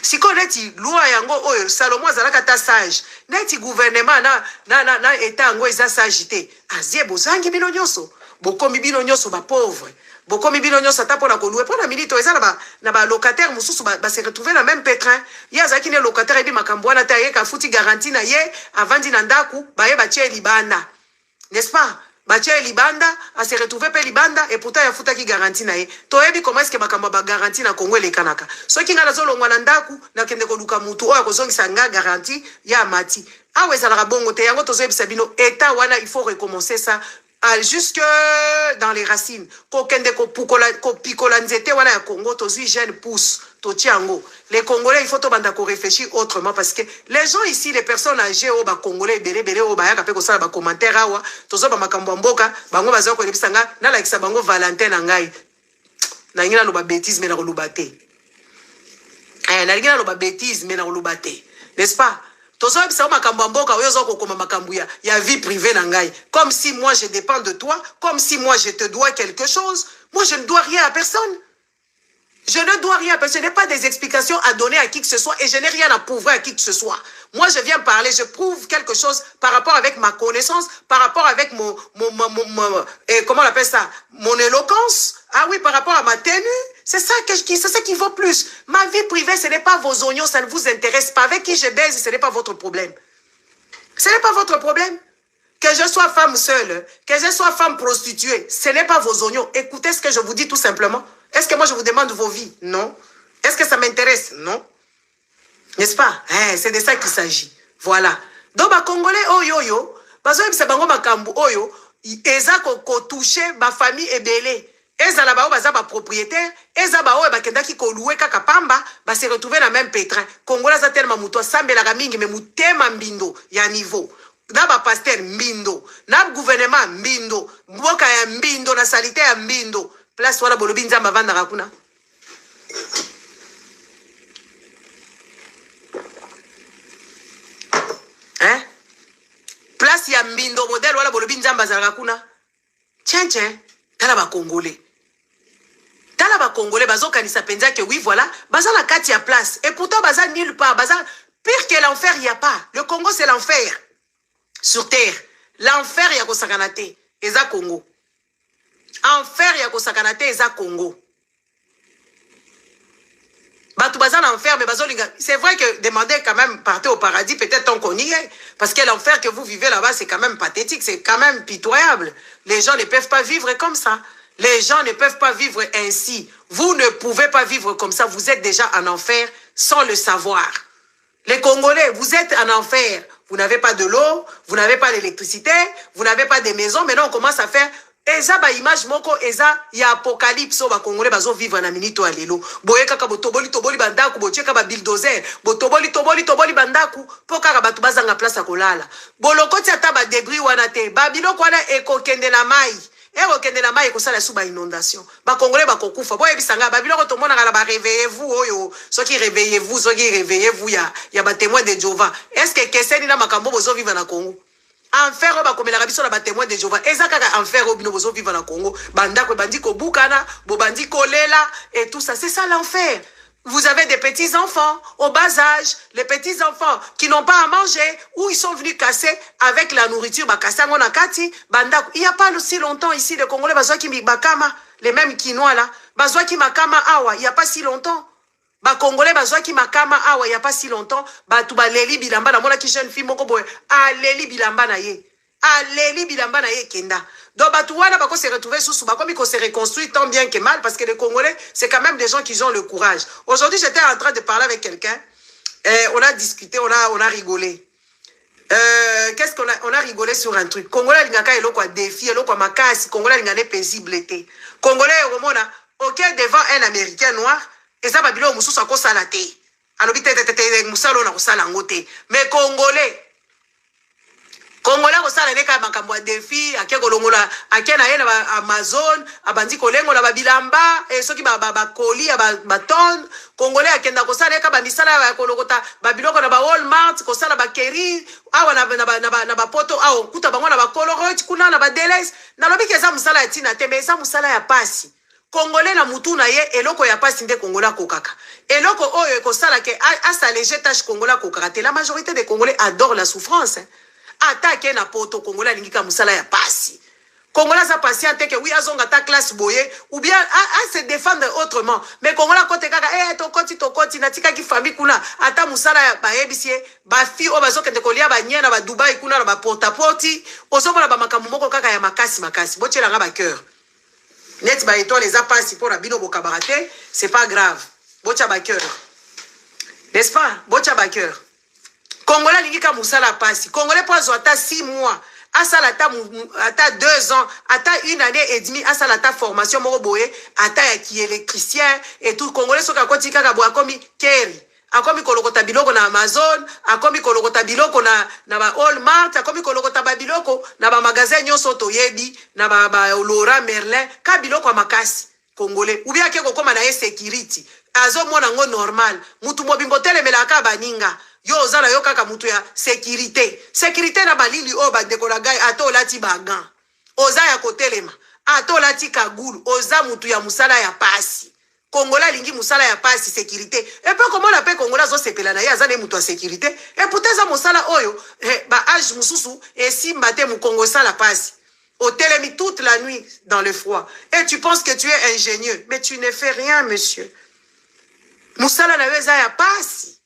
Si koneti loi yango oyo Salomon azalaka ta sage neti gouvernement na état ngo eza sagité azie bozangi bino nyonso bokomi bino nyonso ba pauvre bokomi bino nyonso ata pona ko louer pona milito eza na ba locataire mususu ba se retrouver na même pétrin ya zaki ne locataire ebi makambo wana ta ye ka futi garantie na ye avandi na ndaku ba ye ba tie libanda, n'est-ce pas? Batia libanda a se retrouver pe libanda et pourtant ya futa ki garantie na ye to ebi comment est-ce que makambo ba garantie na Congo le kanaka so ki ngala zolo ngwana ndaku na kende ko luka mutu oyo ko zongisa nga garantie ya mati awe zala bongo te yango tozo ebisa bino état wana il faut recommencer ça jusque dans les racines ko kende ko pukola ko pikola nzete wana ya Congo tozui jeune pousse to tiango. Les Congolais il faut to banda ko réfléchir autrement parce que les gens ici les personnes âgées au ba Congolais belé au ba ya ka pe ko sala ba commentaire awa tozo ba makambo mboka bango bazo ko lebisanga na like sa bango Valentin ngai na ngina lo ba bêtise mais na ko lubate na ngina lo ba bêtise mais na ko lubate, n'est-ce pas? Tozo bisa makambo mboka oyo zo ko koma makambo ya vie privée na ngai comme si moi je dépends de toi, comme si moi je te dois quelque chose. Moi je ne dois rien à personne. Je ne dois rien, parce que je n'ai pas des explications à donner à qui que ce soit et je n'ai rien à prouver à qui que ce soit. Moi, je viens parler, je prouve quelque chose par rapport avec ma connaissance, par rapport avec comment on appelle ça, mon éloquence. Ah oui, par rapport à ma tenue. C'est ça qui vaut plus. Ma vie privée, ce n'est pas vos oignons, ça ne vous intéresse pas. Avec qui je baise, ce n'est pas votre problème. Ce n'est pas votre problème. Que je sois femme seule, que je sois femme prostituée, ce n'est pas vos oignons. Écoutez ce que je vous dis tout simplement. Est-ce que moi je vous demande vos vies? Non. Est-ce que ça m'intéresse? Non. N'est-ce pas? C'est de ça qu'il s'agit. Voilà. Donc, les Congolais, oyo, parce que c'est bango makambu oyo, eza ko toucher ma famille et belé. Eza la bao baza ba propriétaire, eza ba oyo bakenda ki ko louer kaka pamba, ba se retrouver dans même pétrin. Congolais za tellement muto sambela ka mingi me mutema mbindo ya niveau. Na ba pasteur mbindo, na gouvernement mbindo, mboka ya mbindo na salité ya mbindo. Place wala bolobi nzamba vanda rakuna. Hein? Place ya mbindo modèle wala bolobi nzamba rakuna. Tiens, tala ba Congolais. Tala ba Congolais bazo kanisa penza que oui voilà, baza na kati ya place et pourtant baza nulle part, baza pire que l'enfer il y a pas. Le Congo c'est l'enfer. Sur terre, l'enfer ya ko sakanate eza Congo. Enfer ya ko sakanate eza Congo. Batu baza l'enfer mais bazo linga. C'est vrai que demander quand même partir au paradis peut-être tant qu'on y est parce que l'enfer que vous vivez là-bas c'est quand même pathétique, c'est quand même pitoyable. Les gens ne peuvent pas vivre comme ça. Les gens ne peuvent pas vivre ainsi. Vous ne pouvez pas vivre comme ça, vous êtes déjà en enfer sans le savoir. Les Congolais, vous êtes en enfer. Vous n'avez pas de l'eau, vous n'avez pas d'électricité, vous n'avez pas de maison. Maintenant, on commence à faire... Eza ba image moko eza ya apocalypse ba Congolais bazo vivre na minito alelo. Boye kaka botoboli bandaku, botie kaka bulldozer, botoboli bandaku, po kaka batu bazanga place a kolala. Bolokoti ata ba débris wana te, ba biloko wana ekokende na mai. Ekokende na mai ekosala sous ba inondation. Ba Congolais bakokufa. Boye bisanga ba biloko tomona kala ba réveillez-vous oyo. Soki réveillez-vous ya ba témoins de Jéhovah. Est-ce que keseni na makambo bozo vivre na Congo? Enfer ba komela rabiso na ba témoins de Jéhovah. Eza kaka enfer obino bozo vivre na Congo. Bandako bandi ko bukana, bo bandi ko lela et tout ça. C'est ça l'enfer. Vous avez des petits-enfants au bas âge, les petits-enfants qui n'ont pas à manger, ou ils sont venus casser avec la nourriture, il n'y a pas si longtemps ici, les Congolais, les mêmes Quinois là, il n'y a pas si longtemps. Ba Congolais, il n'y a pas si longtemps, leli bilamba, na mona ki jeune fille, moko boy, leli bilamba na ye. aleli bilamba na ye kenda. Donc batouana bako se retrouver sous bakomi ko se reconstruire tant bien que mal parce que les Congolais c'est quand même des gens qui ont le courage. Aujourd'hui, j'étais en train de parler avec quelqu'un, on a discuté, on a rigolé. Qu'est-ce qu'on a, on a rigolé sur un truc. Congolais lingaka eloko défi, eloko makasi, Congolais lingane paisibilité. Congolais omona OK devant un américain noir, et ça babilo mususu akosala te. Alobi te musalo na kosala ngote. Mais Congolais kosala neka makambo ya défi, ake kolongola, ake na ye na Amazon, abandi kolengola babilamba, et soki ba koli ba ton, Congolais akenda kosala neka ba misala ya kolokota babiloko na ba Walmart, kosala ba keri, awa na ba poto, awa kuta bango na ba colorage, kuna na ba deles, na lobi keza musala ya tina te, mais eza musala ya pasi. Congolais na mutu na ye eloko ya pasi nde Congolais kokaka. Eloko oyo ekosala ke asaleger tâche Congolais kokaka te. La majorité des Congolais adorent la souffrance. Attaque na poto Congolais lingika musala ya pasi. Congolais sa patiente que oui azonga ta classe boye ou bien à se défendre autrement. Mais Congolais kote kaka tokoti na tika ki famille kuna ata musala ya baebisie ba fi o bazoke de kolia ba nyena ba Dubai kuna na ba porta porti ozomona ba makambo moko kaka ya makasi. Bochela nga ba cœur. Net ba étoile les a pas pour la bino bokabarate, c'est pas grave. Bocha ba cœur. N'est-ce pas? Bocha ba cœur. Congolais lingika musala pasi. Congolais pozo ata 6 mois. Asala ata 2 ans, ata 1 année et demie, asala ata formation moko boye, ata ya ki électricien et tout. Congolais soka koti kaka bo akomi keri. Akomi kolokota biloko na Amazon, akomi kolokota biloko na ba Walmart, akomi kolokota ba biloko na ba magasin nyonso toyebi, na ba Laurent Merlin, ka biloko makasi Congolais. Ou bien ke kokoma na security. Azo mona ngo normal. Mutu mobimbo telemelaka baninga. Yo ozala yo kaka mutu ya sécurité. Sécurité na balili o ba dekola gai ato lati bagan. Oza ya kotelema. Ato lati kagulu. Oza mutu ya musala ya pasi. Congolais lingi musala ya pasi sécurité. Et puis comment on appelle Congolais zo sepela na ya zane mutu ya sécurité. Et pourtant za musala oyo ba age mususu et si mbate mu Congo sala pasi. Au télémi toute la nuit dans le froid. Et tu penses que tu es ingénieux, mais tu ne fais rien monsieur. Musala na weza ya pasi.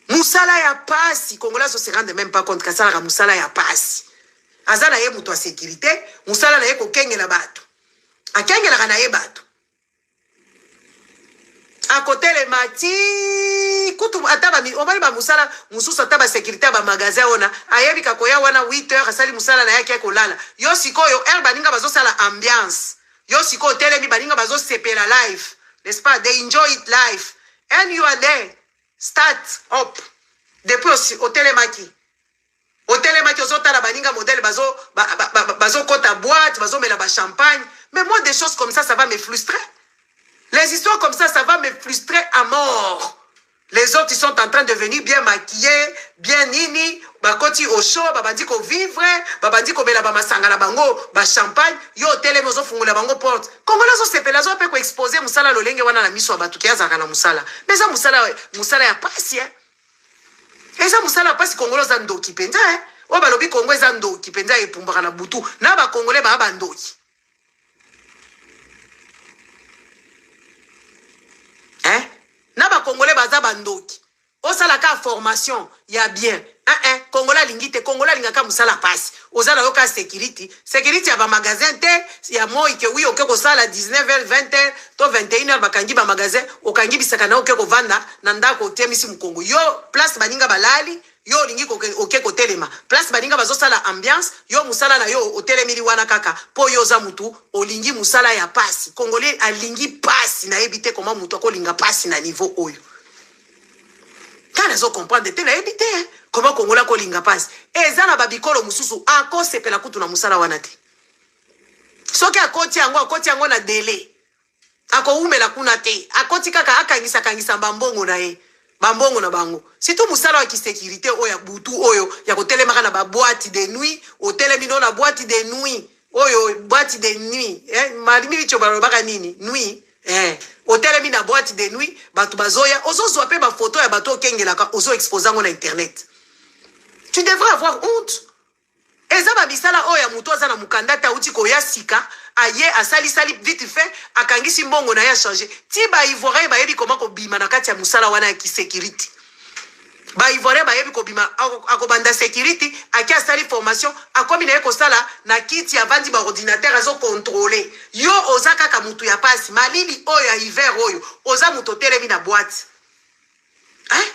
Musala ya pasi. Congolais se rendent même pas compte que ça la musala ya pasi. Azana ye mutu ya sécurité, musala na ye ko kengela bato. Akengela na ye bato. À côté les mati kutu ataba mi obali ba musala mususu ataba sécurité ba magasin ona ayebi kakoya wana 8h asali musala na yake kolala yo sikoyo baninga bazo sala ambiance yo sikoyo telemi baninga bazo sepela live, n'est-ce pas? They enjoy it live and you are there. Start up depuis au télémaki ozotala baninga modèle bazo kota boîte bazo mela ba champagne. Mais moi des choses comme ça va me frustrer. Les histoires comme ça va me frustrer à mort. Les autres, ils sont en train de venir bien maquillés, bien nini, bakoti au show, babandi ko vivre, babandi ko bela ba masanga la bango, ba champagne, yo tele mozo fungula bango porte. Congolais so sepela zo pe ko exposer musala lolenge wana na miso abatu ki azaka na musala. Mais ça musala ya pasi hein. Et ça musala pasi Congolais za ndoki penza hein. O balobi Congolais za ndoki penza epumbaka na butu. Na ba Congolais ba ndoki. Na ba Congolais baza bandoki. Osala ka formation ya bien. Congolais lingite, Congolais lingaka musala passe. Ozala yoka sécurité. Sécurité ya ba magasin te, ya moi ke oui oke ko sala 19h 20h to 21h bakangi ba magasin, okangi bisaka na oke ko vanda na ndako temisi mukongo. Yo place baninga balali, yo lingi oke ko telema. Place baninga bazo sala ambiance, yo musala na yo otelemili wana kaka. Po yo za mutu olingi musala ya pasi. Congolais alingi pasi na ebite comment mutu akolinga pasi na niveau oyo. Quand ils ont compris, ils ont évité comment Congolais kolinga passe. Et ça na babikolo mususu ako sepela kutu na musala wanati. Soki akoti yango na délai. Ako umela kuna te. Akoti kaka akangisa bambongo na ye. Bambongo na bango. Si tout musala wa ki sécurité oya butu oyo ya kotelemaka na ba boîte de nuit, hotel mino na boîte de nuit. Oyo boîte de nuit. Malimi bicho balobaka nini? Nuit. Hotel mi na boîte de nuit, batu bazoya, ozo swape ba photo ya bato kengelaka, ozo exposant na internet. Tu devrais avoir honte. Eza ba bisala oya muto za na mukandata uti ko ya sika, aye asali vite fait, akangisi mbongo na ya changer. Ti ba ivoire ba yebi comment ko bima na kati ya musala wana ya ki sécurité. ba ivoirien ba yebi kobima akobanda sécurité aki asali formation akomi na ye kosala na kiti avandi ba ordinateur azo contrôler yo oza kaka mutu ya pasi malili oyo ya hiver oyo oza mutu telemi na boîte hein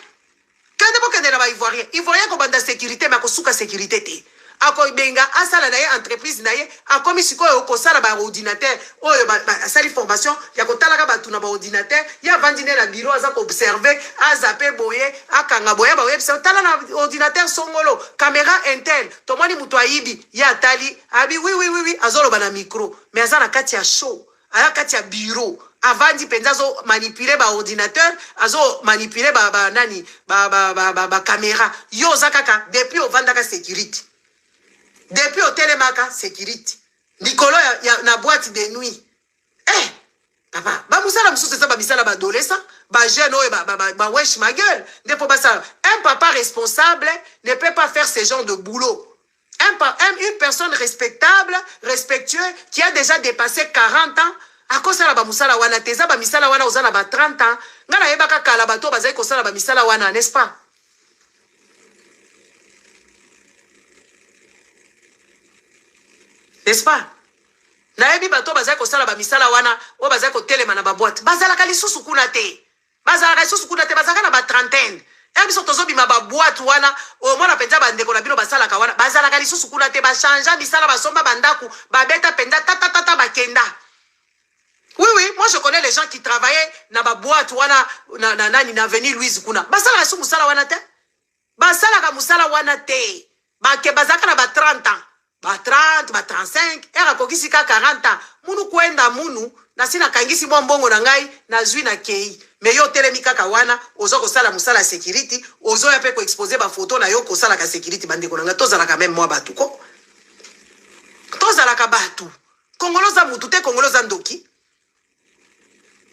kande bokende na ba ivoirien kobanda sécurité ma kosuka sécurité te akobenga asala na ye entreprise na ye akomi sikoyo kosala ba ordinateur oyo asali formation ya kotalaka batu na ba ordinateur ya vandi ne na bureau aza observer azape boye akanga boye ba website tala na ordinateur songolo caméra intel tomoni mutu ayibi ya tali abi oui azoloba na micro mais aza na kati ya show aya kati ya bureau avandi penza azo manipuler ba ordinateur azo manipuler ba nani ba caméra yo zakaka depuis ovandaka sécurité depuis hôtel maka sécurité Nicolo na boîte de nuit papa ba musala mususu ça ba misala ba adolescent ba jeune oyo ba wesh ma gueule ne peut pas ça un papa responsable ne peut pas faire ce genre de boulot une personne respectable respectueux qui a déjà dépassé 40 ans akosala ba musala wana teza ba misala wana ozana ba 30 ans ngana yebaka kala bato bazai kosala ba misala wana n'est-ce pas n'est-ce pas na yebi bato bazali kosala ba misala wana o bazali kotelema na ba boîte bazalaka lisusu kuna te bazalaka na ba trentaine biso tozobima ba boîte wana o mona penza bandeko na bino basalaka wana bazalaka lisusu kuna te bachanga misala basomba bandaku babeta penza tata bakenda oui moi je connais les gens qui travaillaient na ba boîte wana na avenue Louise kuna basalaka su musala wana te basalaka musala wana te bazalaka na ba 30 ans ba 30, ba 35, era kokisi ka 40 ans. Munu kwenda munu, na sina kangisi mbongo na ngai, na zui na kei. Me yo telemi kaka wana, ozo kosala musala security, ozo ya pe ko exposer ba photo na yo kosala ka security bandeko na nga, tozala ka même moi batu ko. Tozala ka batu. Kongoloza mutu te kongoloza ndoki.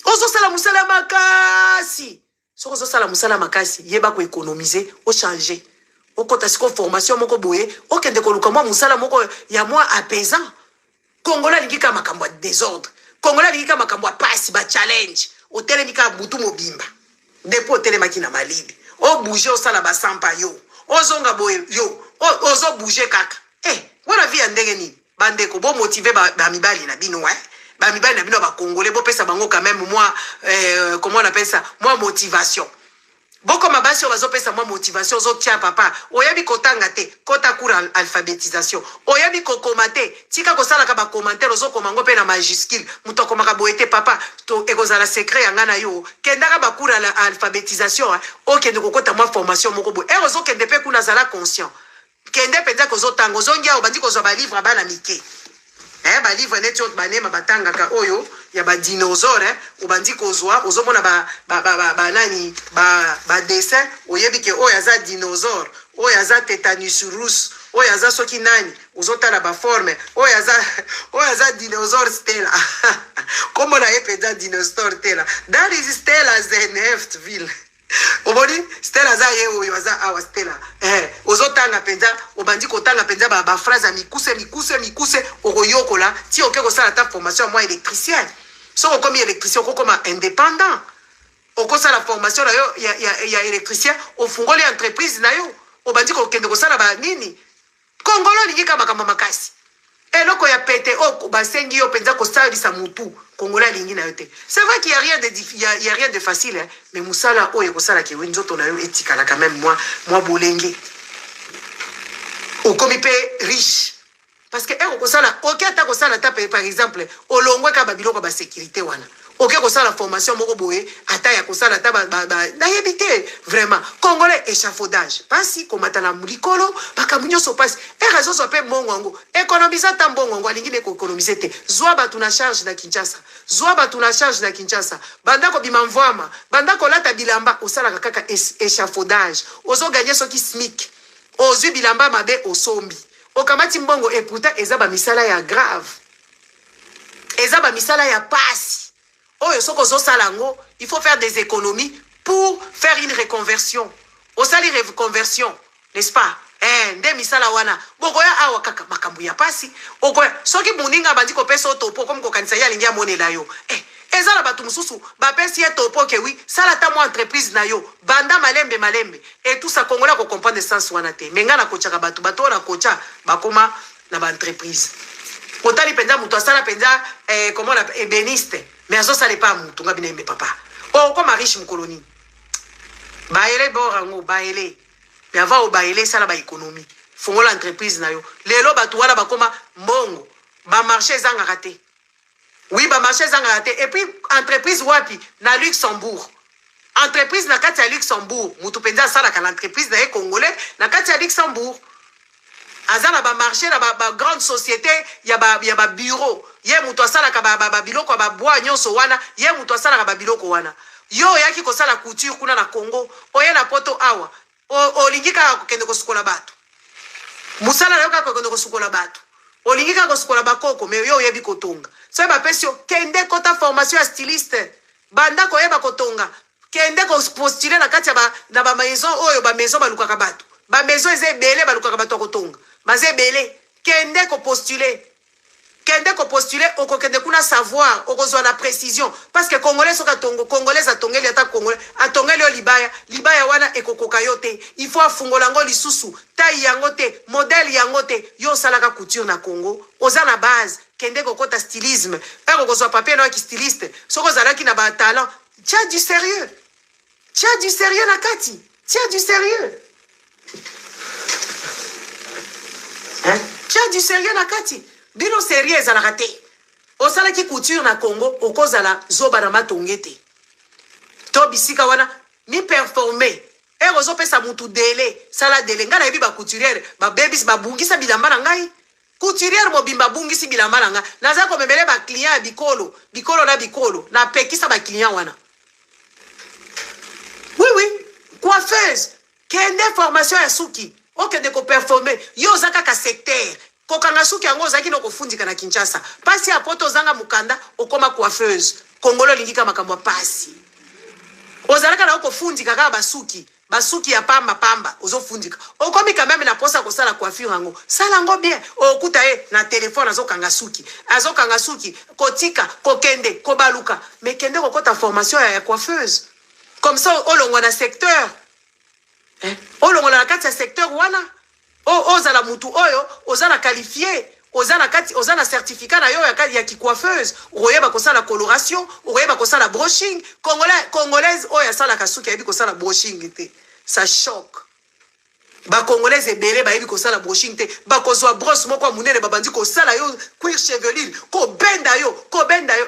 Ozo sala musala makasi. So ozo sala musala makasi, yeba ko économiser, o changer. Okota siko formation moko boye okende koluka mwa musala moko ya mwa apaisant kongola lingika makambo ya désordre kongola lingika makambo ya pasi ba challenge otelemika butu mobimba depo otelemaki na malili o bouger osala ba sampa yo ozonga boye yo ozo bouger kaka wana vie ndenge nini bandeko bo motiver ba mibali na bino ba mibali na bino ba congolais bo pesa bango quand même moi comment on appelle ça moi motivation Boko mabasi bazopesa moi motivation zotia papa oyebi kotanga te kota kura alphabétisation oyebi kokomate tika kosala ka ba commentaire ozokomango pe na majuscule muto komaka boyete papa to ekozala secret yanga na yo kendaka ba kura alphabétisation okende kokota moi formation moko boy ozokende pe kuna zala conscient kende penza kozotanga ozongia obandi kozwa ba livre bana mike ba livre neti ot banema batanga ka oyo ya ba dinosaure obandi kozwa ozomona ba nani ba dessin oyebi ke oyo aza dinosaure oyo aza tétanus rousse oyo aza soki nani ozotala ba forme oyo aza dinosaure stella comme on a epeda dinosaure stella that is stella zeneftville oboni stella za ye oyo aza awa stella ozotanga penza obandi kotanga penza ba phrase mikuse okoyokola ti oke kosala ta formation moi électricien so okomi électricien okokoma indépendant okosa la formation na yo ya électricien ofungoli entreprise na yo obandi kokende kosala ba nini kongolo lingika makambo makasi eloko ya pete basengi yo penza kosalisa mutu kongola lingi na yo te c'est vrai qu'il y a rien de facile hein? Mais musala oyo kosala ki wenzoto na yo etikala quand même moi bolenge okomi pe riche parce que okosala okata kosala ta par exemple olongwe ka babiloko ba sécurité wana ok kosala formation moko boye ata ya kosala ta na yebite vraiment congolais échafaudage pasi komata na mulikolo bakamunyo so pasi raison so pe mbongo économiser ta mbongo alingi ne ko économiser te zwa batu na charge na Kinshasa banda ko bima mvwama banda ko lata bilamba osala kaka échafaudage ozo gagner so ki SMIC ozu bilamba mabe osombi okamati mbongo et pourtant ezaba misala ya grave ezaba misala ya pasi oyo soko zo salango il faut faire des économies pour faire une reconversion osali reconversion n'est-ce pas nde misala wana bokoya awa kaka makambo ya pasi okoya soki muninga bandi kopesa topo comme kokanisa ya lingi amonela yo eza na bato mosusu bapesi ye topo ke wi sala ta mo entreprise na yo banda malembe et tout ça congolais ko comprendre sens wana te menga na kochaka bato na kocha bakoma na ba entreprise otali penza muto asala penza comment on appelle ébéniste mais azo sala pas muto nga binembe papa comme riche mkoloni baele borango baele mais avant au baele sala ba économie fongola entreprise na yo lelo bato wana bakoma mbongo ba marché zanga raté. Oui, bah marché zangate. Et puis entreprise wapi na Luxembourg. Entreprise na kati ya Luxembourg. Mutu penza sala ka l'entreprise na congolais na kati ya Luxembourg. Azana ba marché na ba grande société ya ba bureau. Ye mutu sala ka ba biloko ba bois nyonso wana, ye mutu sala ka ba biloko wana. Yo yaki ko sala couture kuna na Congo, oye na poto awa. Olingika ko kende ko sukola bato. Musala na yo ka ko kende ko sukola bato. Olingika ko sukola bakoko me yo yebi kotonga. So ba pesio kende kota formation ya styliste. Banda ko yeba kotonga. Kende ko postuler na kati na ba maison oyo ba maison balukaka bato. Ba maison eze belé balukaka bato kotonga. Maze belé kende ko postuler. Kende ko postuler oko kende kuna savoir oko na précision parce que congolais soka tongo congolais atongeli ata congolais atongeli o libaya wana ekokoka yote il faut afungola ngo lisusu taille yango te modèle yango te yo salaka couture na Congo oza na base kende ko kota stylisme eko ko papier no ki styliste soko zalaki na ba talent tia du sérieux na kati tia du sérieux hein tia du sérieux na kati bino sérieux ezala raté osala ki couture na Congo okozala zoba na matongete to bisika wana ni performer ozo pesa mutu délai sala délai ngana yebi ba couturière ba babies ba bungisa bilamba na ngai couturière mobimba bungisi bilamba na nga naza ko memele ba client bikolo na pekisa ba client wana oui coiffeuse kende formation ya suki okende ko performer yo zaka ka secteur kokanga suki yango zaki no kofundika na Kinshasa pasi ya poto zanga mukanda okoma coiffeuse kongolo lingika makambo pasi ozalaka na okofundika kaka basuki ya pamba ozofundika okomi quand même na posa ko sala coiffure yango sala ngo bien okuta na téléphone azokanga suki kotika kokende kobaluka mais kende kokota formation ya coiffeuse comme ça olongo na secteur olongo na kati ya secteur wana ozala mutu oyo ozala qualifié ozana certificat na yo ya ki coiffeuse oyeba ko sala coloration oyeba ko sala brushing congolaise oyo sala kasuki yebi ko sala brushing te ça choque ba congolaise ebele ba yebi ko sala brushing te ba ko zwa brosse moko munene babandi ko sala yo cuir chevelure ko benda yo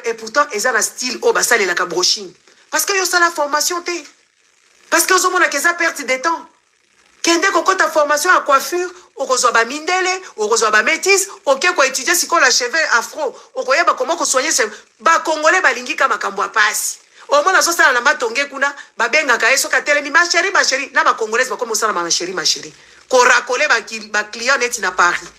et pourtant ezana style o ba sala la ka brushing parce que yo sala formation te parce que ozomona que ça perte de temps kende kokota formation à coiffure okozwa ba mindele okozwa ba métis oké ko étudier siko la cheveux afro okoyeba comment ko soigner ba congolais balingi kama makambo apasi omona so sala na matonge kuna ba benga ka eso ka telemi ma chérie na ba congolais ba komo sala ma chérie ko racoler ba client net na Paris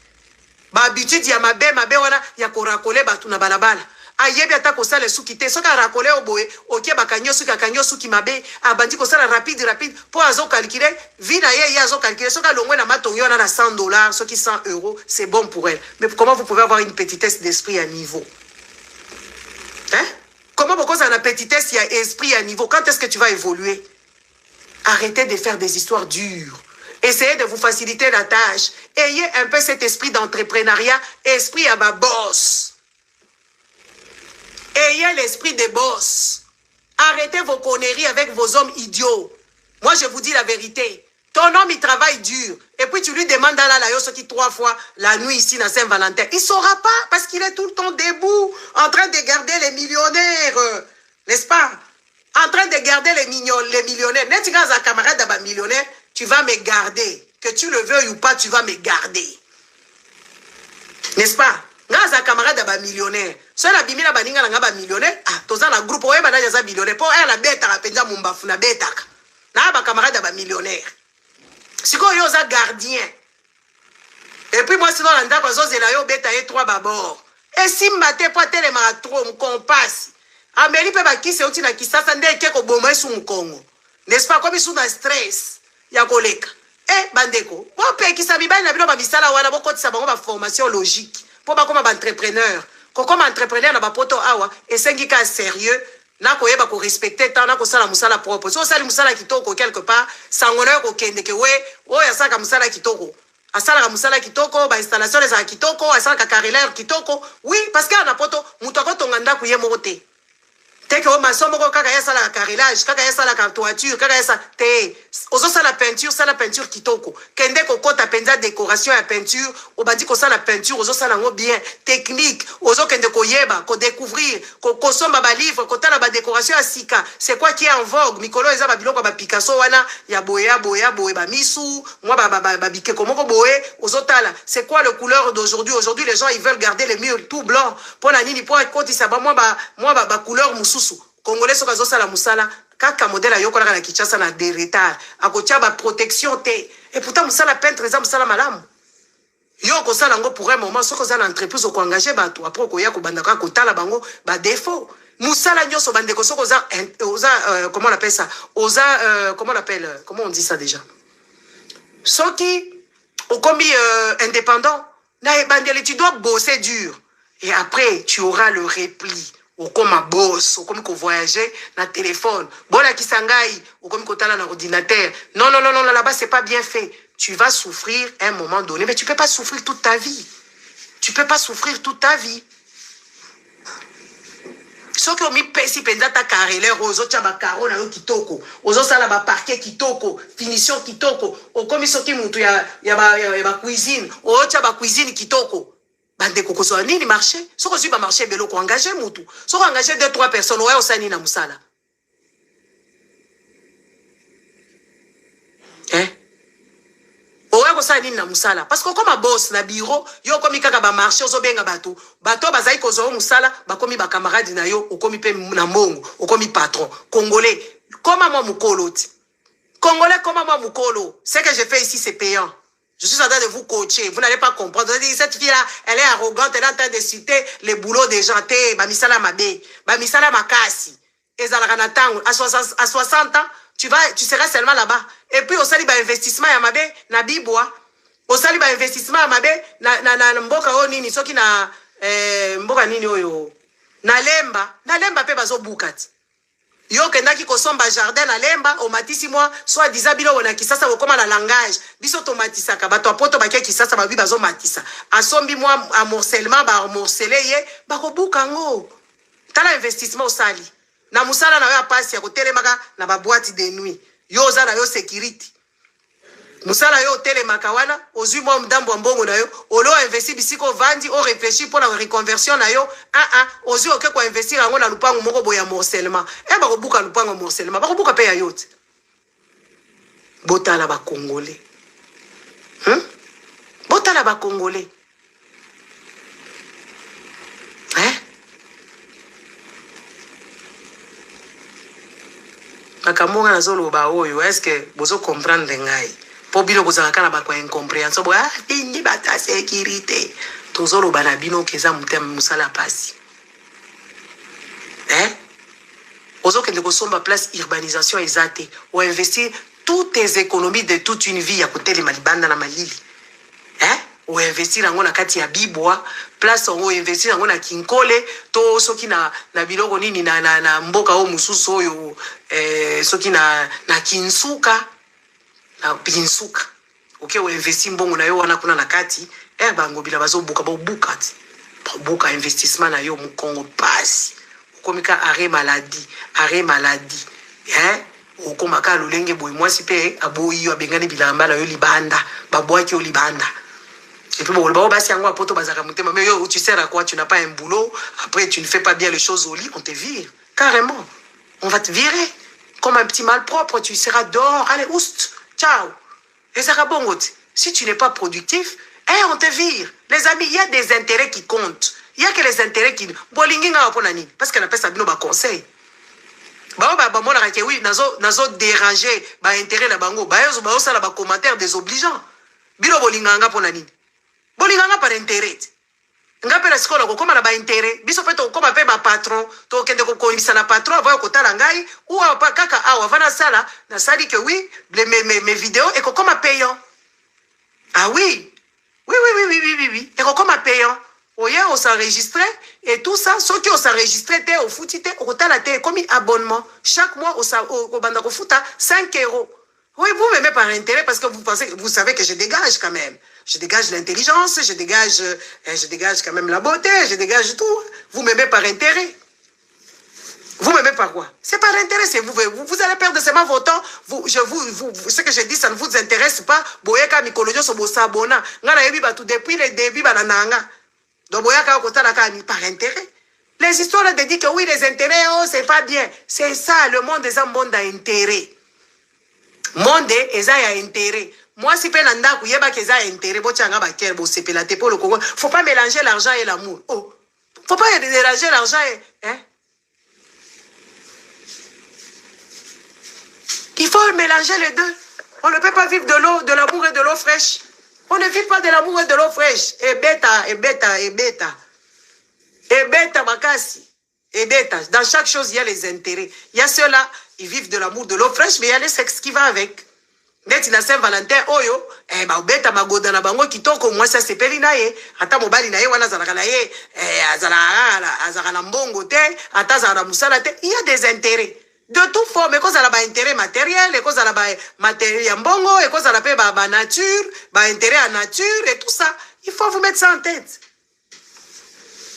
ba habitude ya mabe wana ya ko racoler ba tuna balabala ayebi ata ko sala suki te soka racoler oboye oké ba kanyo suki mabe abandi ko sala rapide pour azo calculer vina ye azo calculer soka longwe na matongi wana na $100 soki 100 €, c'est bon pour elle. Mais comment vous pouvez avoir une petitesse d'esprit à niveau? Hein? Comment vous avez une petitesse à esprit à niveau? Quand est-ce que tu vas évoluer? Arrêtez de faire des histoires dures. Essayez de vous faciliter la tâche. Ayez un peu cet esprit d'entrepreneuriat, esprit à ma boss. Ayez l'esprit des boss. Arrêtez vos conneries avec vos hommes idiots. Moi, je vous dis la vérité. Ton homme, il travaille dur. Et puis, tu lui demandes à la Yosoki 3 fois la nuit ici dans Saint-Valentin. Il ne saura pas parce qu'il est tout le temps debout, en train de garder les millionnaires. N'est-ce pas? En train de garder les millionnaires. Net, tu as un camarade d'un millionnaire, tu vas me garder. Que tu le veuilles ou pas, tu vas me garder. N'est-ce pas? Nga za camarade ba millionnaire so na bimina baninga na nga ba millionnaire toza na groupe oyeba na za millionnaire po la beta ka penza mumbafu na betaka na ba camarade ba millionnaire siko yo za gardien et puis moi sinon na ndako zo zela yo beta et 3 babord et si maté po telema trop m'compasse ameli pe ba kisi outi na kisasa ndeke ko boma su mkongo n'est-ce pas comme sous na stress ya koleka bandeko bopekisa mibali na bino bamisala wana bokotisa bango baformation logique mpo bakoma baentrepreneur kokoma entrepreneur na bapoto awa esengi ka sérieux na koyeba korespecte temps na kosala mosala propre so osali mosala kitoko quelque part sango na yo kokende ke we oyo asalaka mosala kitoko asalaka mosala kitoko bainstallation ezala kitoko asalaka carreleur kitoko oui parce que na poto moto akotonga ndako ye moko te teke o maso moko kaka yasalaka carrelage kaka yasalaka toiture kaka yasa te ozosala peinture kitoko kende kokota penza décoration ya peinture obandi kosala peinture ozosala ngo bien technique ozokende koyeba kodécouvrir kosomba balivre kotala badécoration ya sika c'est quoi qui est en vogue mikolo eza babiloko ba Picasso wana ya boye bamisu mwa babikeko moko boye ozotala c'est quoi le couleur d'aujourd'hui les gens ils veulent garder les murs tout blanc pona nini po akotisa ba mwa ba couleur mususu Congolais soka zosala musala kaka modèle ayokola na Kinshasa na des retards akotia ba protection te et pourtant musala peintre za musala malamu yo ko sala ngo pour un moment soko za l'entreprise ko engager bato après ko ya ko bandaka ko tala bango ba défaut musala nyoso bandeko soko za comment on appelle ça comment on dit ça déjà soki okomi indépendant na bandeli tu dois bosser dur et après tu auras le repli comme un boss, comme qu'on voyager na téléphone. Bon la kisangai, ou comme qu'on tala na ordinateur. Non, là-bas c'est pas bien fait. Tu vas souffrir à un moment donné, mais tu peux pas souffrir toute ta vie. Tu peux pas souffrir toute ta vie. Ce qui ont mis pesi penda ta carreleur, ozo tchaba caro na yo kitoko, ozo sala ba parquet kitoko, finition kitoko, o comme ce qui mutu ya ba cuisine, o tchaba cuisine kitoko. Bande kokoso nini marché soko zui ba marché belo ko engager mutu soko engager 2-3 personnes ouais osani na musala ouais osani na musala parce que comme boss na bureau yo komi kaka ba marché ozo benga bato bazai kozo musala ba komi ba camarade na yo okomi pe na mbongo okomi patron congolais comment moi mukolo ce que je fais ici c'est payant. Je suis en train de vous coacher. Vous n'allez pas comprendre. Vous allez dire, cette fille-là, elle est arrogante. Elle est en train de citer les boulots des gens. Bamisala Mabe. Bamisala Makasi. À 60 ans, tu seras seulement là-bas. Et puis, au sali ba investissement ya Mabe, na Bibois. Au sali ba investissement ya Mabe, na mboka o nini. Soki na, mboka nini oyo. Na lemba pe bazo bukati. Yo kendaki kosomba jardin na lemba o matisi moi soit disant bilo wona kisasa okoma na langage biso tomatisa ka bato apoto bakia kisasa babi bazo matisa asombi moi amorcellement ba morceler ye ba kobuka ngo tala investissement osali na musala na yo apasi ya kotelemaka na ba boîte de nuit yo za na yo sécurité musala yo telemaka wana ozui moi mdambo mbongo na yo olo investi bisiko vandi o réfléchir pour la reconversion na yo ozui oke ko investir ngo na lupango moko boya morcellement ba ko buka lupango morcellement ba ko buka pe ya yote botala ba congolais botala ba congolais akamonga nazolo ba oyo est-ce que bozo comprendre ngai po bino kozanga kana ba kwa incompréhension bo bini bata sécurité tozolo bana bino keza mutem musala pasi ozo kende kosomba place urbanisation ezate ou investir toutes tes économies de toute une vie à côté de malibanda na malili ou investir ngo na kati ya Bibois place ngo investir ngo na Kinkole to soki na biloko nini na mboka o mususu oyo soki na Kinsuka na Pinsuka OK ou investir mbongo na yo wana kuna na kati bango bila bazo buka bo bukati buka investissement na yo mu Congo pasi komika arrêt maladie okomaka lolenge boy mwasi pe aboyi yo abengani bilamba na yo libanda babwaki yo libanda. Et puis, bon, basi yango apoto bazaka mutema, mais yo, tu sers à quoi? Tu n'as pas un boulot, après tu ne fais pas bien les choses au lit, on te vire. Carrément. On va te virer. Comme un petit malpropre, tu seras dehors. Allez, oust, ciao. Et ça va bon, si tu n'es pas productif, on te vire. Les amis, il y a des intérêts qui comptent. Il y a que les intérêts qui... Parce qu'on appelle ça bino ba conseil. Oui, nazo déranger, ba intérêt na bango, ba ça la ba commentaire désobligeant. Bino bolinganga pour nani. Bolinganga par intérêt. nga pe la sikoyo kokoma na baintere biso mpe tokoma mpe bapatron tokende kokondisa na patron avoya kotala ngai ou kaka awa ava nasala nasali ke oui mes vidéos ekokoma payant. Ah oui oui ekokoma payant. Oye osenregistre et tout ça soki osenregistre te ofuti te okotala te ekomi abonnement chaque mois obanda kofuta 5 euros. Oui, vous m'aimez par intérêt parce que vous savez que je dégage quand même. Je dégage l'intelligence, je dégage quand même la beauté, je dégage tout. Vous m'aimez par intérêt. Vous m'aimez par quoi? C'est par intérêt, c'est vous allez perdre seulement votre temps. Ce que je dis, ça ne vous intéresse pas. Boyeka mikolojo so bosabona. Ngana yebi batu depuis le début bananga. Donc boyeka okotala ka par intérêt. Les histoires là te disent que oui, les intérêts, oh, c'est pas bien. C'est ça, le monde des hommes, monde d'intérêt. Monde eza ya intérêt. Moi si pe nanda kuyeba ke eza intérêt bochanga ba ker bo sepela te pour le Congo. Faut pas mélanger l'argent et l'amour. Oh. Faut pas mélanger l'argent et Il faut mélanger les deux. On ne peut pas vivre de l'eau, de l'amour et de l'eau fraîche. On ne vit pas de l'amour et de l'eau fraîche. Et bêta makasi. Et bêta. Dans chaque chose, il y a les intérêts. Il y a ceux-là, ils vivent de l'amour, de l'eau fraîche, mais il y a les sexes qui va avec. Net na Saint-Valentin, oyo, bêta magoda na bango kitoko, moi ça c'est pelinaye. Ata mobali na ye, wana zalaka na ye, azala na mbongo te, ata zala musala te. Il y a des intérêts. De toute forme, cause à la intérêt matériel, cause à la matériel mbongo, et cause à la nature, intérêt à nature et tout ça. Il faut vous mettre ça en tête.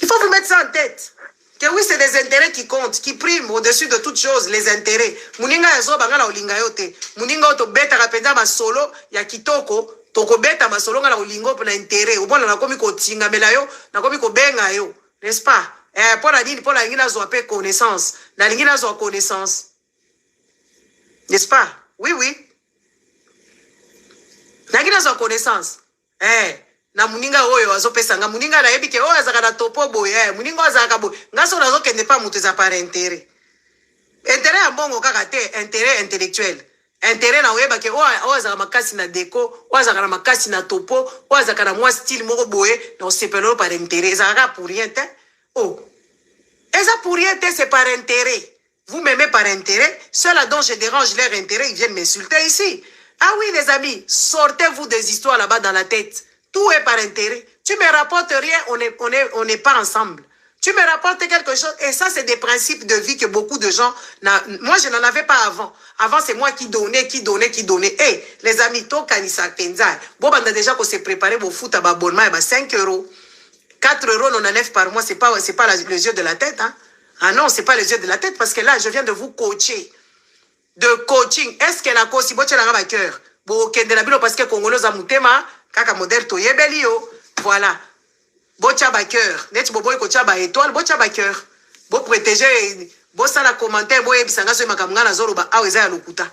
Il faut vous mettre ça en tête. Que oui, c'est des intérêts qui comptent, qui priment au-dessus de toutes choses, les intérêts. Muninga yazo bangala olinga yote. Muninga oto beta rapenda ma solo ya kitoko, toko beta ma solo ngala olingo pour l'intérêt. Au bon na komi ko tinga melayo, na komi ko benga yo, n'est-ce pas? Pour la dine, pour la ngina zo apé connaissance. La ngina zo connaissance. N'est-ce pas? Oui. La ngina zo connaissance. Na muninga oyo azopesanga muninga na yebike oyo azaka na topo boye muninga azaka boye ngaso nazo kende pa mutu za par intérêt ya mbongo kaka te intérêt intellectuel intérêt na oyeba ke oyo azaka makasi na déco oyo azaka na makasi na topo oyo azaka na mwa style moko boye na osepelo par intérêt ezaka pour rien te eza pour rien te c'est par intérêt. Vous m'aimez par intérêt, ceux-là dont je dérange leur intérêt ils viennent m'insulter ici. Ah oui les amis, sortez-vous des histoires là-bas dans la tête. Tout est par intérêt. Tu me rapportes rien, on n'est pas ensemble. Tu me rapportes quelque chose, et ça, c'est des principes de vie que beaucoup de gens... Moi, je n'en avais pas avant. Avant, c'est moi qui donnais. Hey, les amis, to kanisa kenza. Bon, on a déjà qu'on s'est préparé pour foot à abonnement, 5 euros. 4 euros, on enlève par mois, c'est pas les yeux de la tête. Hein? Ah non, c'est pas les yeux de la tête, parce que là, je viens de vous coacher. De coaching. Est-ce que la cause, si vous avez un cœur, bon, parce que Congolais a moutema, kaka modèle to yebeli yo, voilà. Bocha ba cœur, net boboy ko cha ba étoile, bocha ba cœur. Bo protéger, bo sala commentaire, bo yebisanga so makamanga na zoro ba aweza ya lokuta.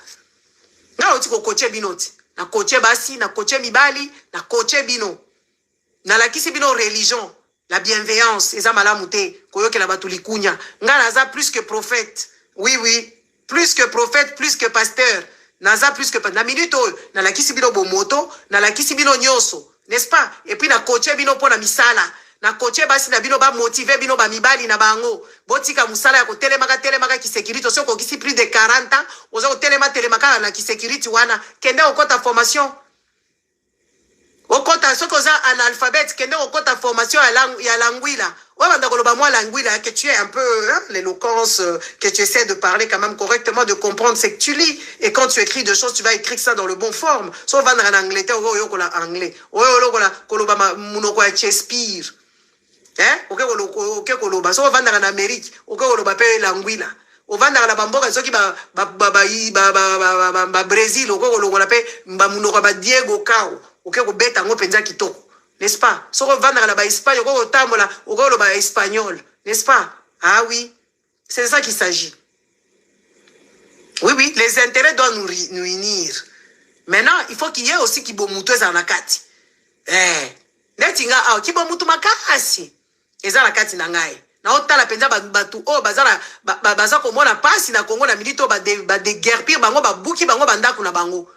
Na oti ko coacher binoti. Na coacher basi, na coacher mibali, na coacher bino. Na la kisi bino religion, la bienveillance, eza malamu te, koyoke la batu likunya. Nga naza plus que prophète. Oui, plus que prophète, plus que pasteur. Naza plus que na minute na la kisi bino bomoto na la kisi bino nyoso, n'est-ce pas? Et puis na coacher bino pona misala na coacher basi na bino ba motiver bino ba mibali na bango botika musala ya ko telemaka ki sécurité so ko kisi plus de 40 ans oza ko telemaka na ki sécurité wana kende okota formation okota so ko za analphabète kende okota formation ya languila. Que tu es un peu l'éloquence, que tu essaies de parler quand même correctement, de comprendre ce que tu lis. Et quand tu écris des choses, tu vas écrire ça dans le bon forme. Sauf en anglais, anglais. Shakespeare. Ok, koloba. Sauf en Amérique. Ok, koloba pe languila. Au vanda la bamboka soki Brésil. Ok, koloba pe ba Diego Cao. Ok, ko beta ngo penza kitoko. N'est-ce pas? Si on va dans l'Espagne, on va dans l'espagnol. N'est-ce pas? Ah oui. C'est de ça qu'il s'agit. Oui. Les intérêts doivent nous unir. Maintenant, il faut qu'il y ait aussi qui bomuto za nakati. Netinga ah ki bomuto makasi. Eza nakati na ngai. Na otala penza batu o bazala baza komona pasi na Congo na milito ba de guerpir bango ba buki bango bandako na bango.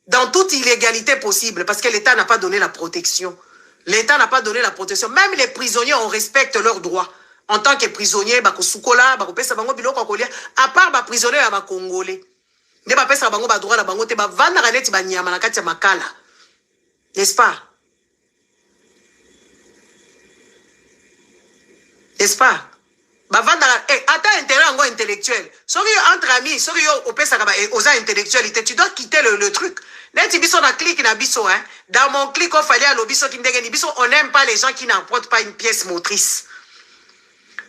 Dans toute illégalité possible parce que l'État n'a pas donné la protection. L'État n'a pas donné la protection. Même les prisonniers, on respecte leurs droits. En tant que prisonnier, bakosukola, bakopesa bango biloko akolia, à part ba prisonnier ya ba congolais. Ne ba pesa bango ba droit na bango te ba vanda kaneti ba nyama na kati ya makala. N'est-ce pas? N'est-ce pas? Ba vanda ata intérêt ngo intellectuel. Soki entre amis, soki yo opesa ka ba oza intellectualité, tu dois quitter le truc. Neti biso na clique na biso hein. Dans mon clic on fallait à l'obiso qui ndenge ni biso, on n'aime pas les gens qui n'apportent pas une pièce motrice.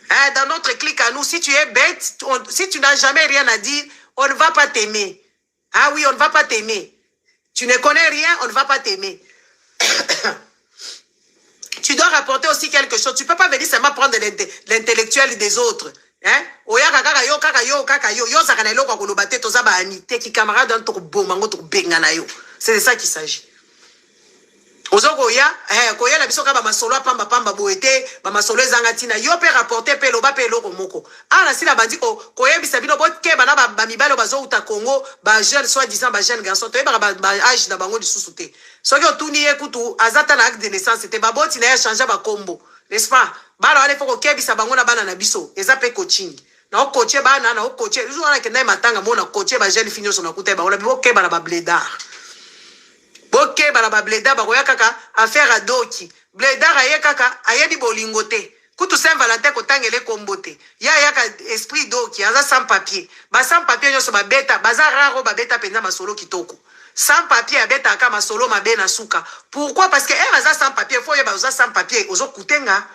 Hein, dans notre clic à nous, si tu es bête, si tu n'as jamais rien à dire, on ne va pas t'aimer. Ah oui, on ne va pas t'aimer. Tu ne connais rien, on ne va pas t'aimer. Tu dois rapporter aussi quelque chose. Tu ne peux pas venir seulement prendre l'intellectuel des autres. Hein? C'est de ça qu'il s'agit. Ozokoya koya na biso ka ba masolo pamba pamba boete ba masolo ezangatina yo pe rapporter pe loba pe loko moko ana sila bandi ko koyebisa bino boke bana ba mibalo bazo uta Congo ba jeune soit disant ba jeune garçon to ba âge na bango lisusu te soki otuni ekutu azata na acte de naissance c'était ba boti na ya changer ba kombo n'est-ce pas balo ale foko kebisa bango na bana na biso eza pe coaching na o coacher bana na o coacher zo na kenda matanga mona coacher ba jeune finyo so na kuta ba ona boke bana ba blédard. Ok, balaba bleda bakoya kaka affaire à doki. Bleda aye kaka ayebi bolingote. Kutu Saint Valentin kotangele kombote. Ya yaka esprit doki aza sans papier. Ba sans papier nyoso ba beta, baza raro ba beta penza masolo kitoko. Sans papier abeta aka masolo mabe na suka. Pourquoi? Parce que aza sans papier, faut yeba oza sans papier, ozo kutenga.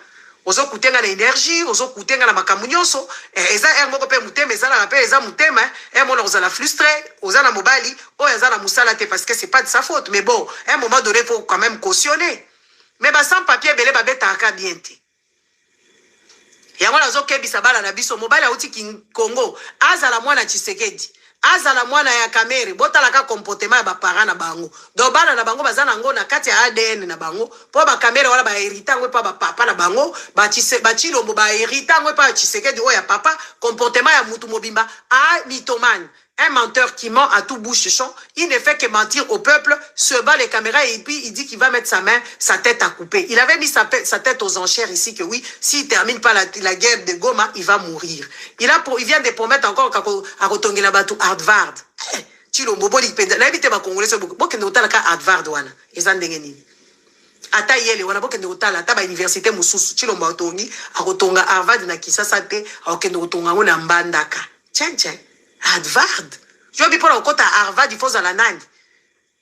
Ozo kutenga na énergie, ozo kutenga na makambo nyonso. Eza moko pe mutema, eza na pe eza mutema, mona oza la frustré, oza na mobali, eza na musala te parce que c'est pas de sa faute. Mais bon, à un moment donné, il faut quand même cautionner. Mais ba sans papier belé ba beta aka bien te. Yango nazo kebisa bala na biso mobali auti ki Congo, azala mwana Tshisekedi. Azala mwana ya Kamere, botalaka comportement ya ba parents na bango. Do bana na bango bazana ngo na kati ya ADN na bango, po ba Kamere wala ba hérita ngo pa ba papa na bango, ba Chilombo ba hérita ngo pa Tshisekedi o ya papa, comportement ya mutu mobimba, a mythomane. Un menteur qui ment à tout bouche champ, il ne fait que mentir au peuple, se bat les caméras et puis il dit qu'il va mettre sa tête à couper. Il avait mis sa tête aux enchères ici que oui, s'il termine pas la guerre de Goma, il va mourir. Il vient de promettre encore à Rotongela Batu Hardvard. Chilo Bobo dit penda. La bité ba congolais so beaucoup que n'otala ka Hardvard wana. Ezandengeni. Ata yele wana boke n'otala ata ba université mususu Chilo Mbatongi a Rotonga Harvard na Kisasa te a okende Rotonga ngona Mbandaka. Tiens. Harvard. Je veux pas encore à Harvard, il faut à la nani.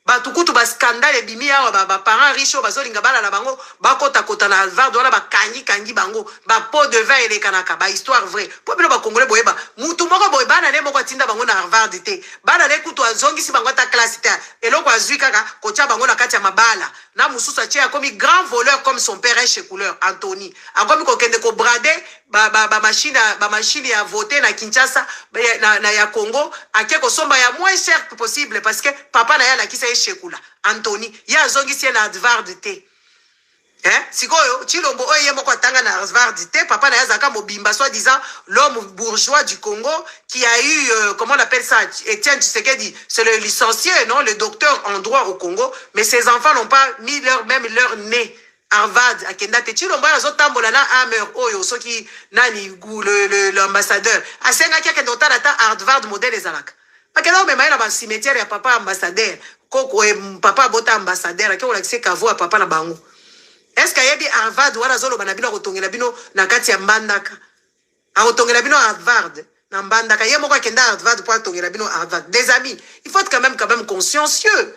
Ba tukutu ba scandale bimi awa ba parents riches ba zolinga bala na bango ba kota na Harvard wala ba kangi bango ba pot de vin et les kanaka ba histoire vraie. Po bino ba congolais boyeba mutu moko boy bana ne moko tinda bango na Harvard te. Bana ne kutu azongi si bango ta classe te. Eloko azui kaka kocha bango na kati ya mabala. Na mususu atia comme grand voleur comme son père chez couleur Anthony. Akomi ko kende ko brader ba machine ya voter na Kinshasa na ya Congo akeko somba ya moins cher que possible parce que papa na ya la kisa Shekula Anthony ya zongi si na Harvard te sikoyo Chilombo oye moko tanga na Harvard te papa na ya zaka mobimba soi disant l'homme bourgeois du Congo qui a eu comment on appelle ça Etienne Tshisekedi c'est le licencié non le docteur en droit au Congo mais ses enfants n'ont pas mis leur nez Harvard akenda te Chilombo azo tambola na Hammer oyo soki nani l'ambassadeur asenga kia kendo tala ta Harvard modèle ezalaka pakela me maina ba cimetière ya papa ambassadeur koko papa bota ambassadeur akio la kise kavo papa na bango est-ce que yebi Harvard wala zolo bana bino kotongela bino na kati ya Mbandaka a kotongela bino Harvard na Mbandaka ye moko akenda Harvard pour tongela bino Harvard des amis il faut être quand même consciencieux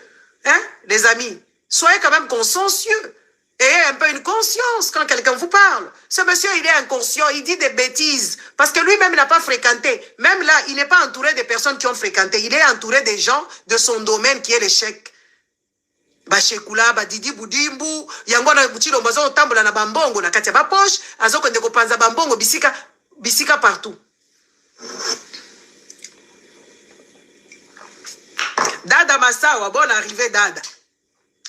les amis soyez quand même consciencieux. Ayez un peu une conscience quand quelqu'un vous parle. Ce monsieur, il est inconscient, il dit des bêtises. Parce que lui-même, il n'a pas fréquenté. Même là, il n'est pas entouré de personnes qui ont fréquenté. Il est entouré des gens de son domaine qui est l'échec. Bashekula, Didi Boudimbu, Yangona Butilo, Bazo, Tambola, na Bambongo, na Katia Bapoche, Azoko de Kopanza Bambongo, Bisika partout. Dada Massawa, bonne arrivée, Dada.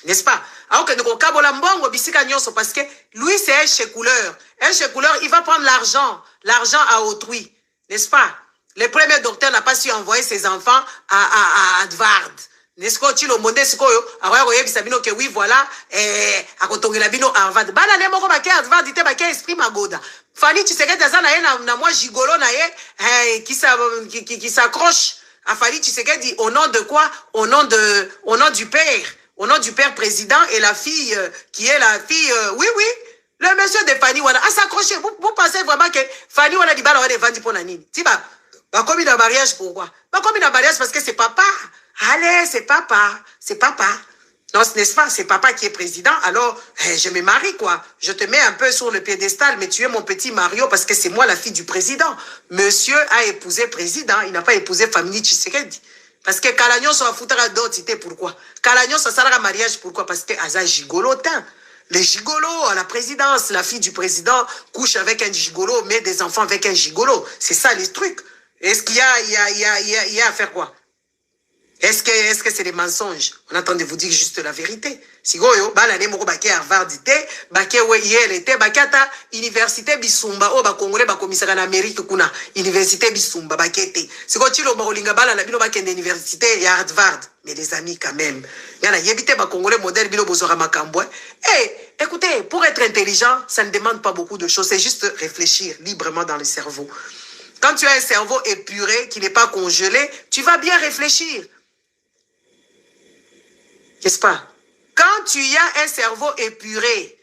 N'est-ce pas? Alors que nous avons bisika nyonso parce que lui c'est un chécouleur. Un chécouleur, il va prendre l'argent à autrui. N'est-ce pas? Le premier docteur n'a pas su envoyer ses enfants à Harvard. n'est-ce pas, tu le monde sikoyo, aroya koyebisa bino que oui, voilà, akotongela bino Harvard. Bana ne moko bake Harvard, ite bake esprit magoda. Fali Tshisekedi aza na ye na moi gigolo na ye, qui s'accroche à Fali Tshisekedi au nom de quoi? Au nom du père. Au nom du père président et la fille, qui est la fille, oui, oui, le monsieur de Fanny Wana a s'accroché. Vous pensez vraiment que Fanny Wana dit bah on est vendu pour la nini? Tiba, bah comme il a mariage pourquoi? Bah comme il a mariage parce que c'est papa. Allez, c'est papa, c'est papa. Non, n'est-ce pas? C'est papa qui est président. Alors, je me marie quoi. Je te mets un peu sur le piédestal, mais tu es mon petit Mario parce que c'est moi la fille du président. Monsieur a épousé président, il n'a pas épousé famille Tshisekedi. Parce que Kalagnon soit foutera d'autres, pourquoi? Kalagnon ça sera un mariage, pourquoi? Parce que Aza gigolotin. Les gigolos à la présidence, la fille du président couche avec un gigolo, met des enfants avec un gigolo. C'est ça les trucs. Est-ce qu'il y a à faire quoi? Est-ce que c'est des mensonges? On attend de vous dire juste la vérité. Si goyo, bala ne moko baké Harvard ité, baké Yale ité, bakata université Bisumba, ba Congolais ba komisaka na Amérique kuna, université Bisumba baké té. Si go tilo ba olinga bala na bino baké université ya Harvard, mais les amis quand même. Yana yebité ba Congolais modèle bino bozora makambo. Écoutez, pour être intelligent, ça ne demande pas beaucoup de choses, c'est juste réfléchir librement dans le cerveau. Quand tu as un cerveau épuré qui n'est pas congelé, tu vas bien réfléchir. N'est-ce pas? Quand tu as un cerveau épuré,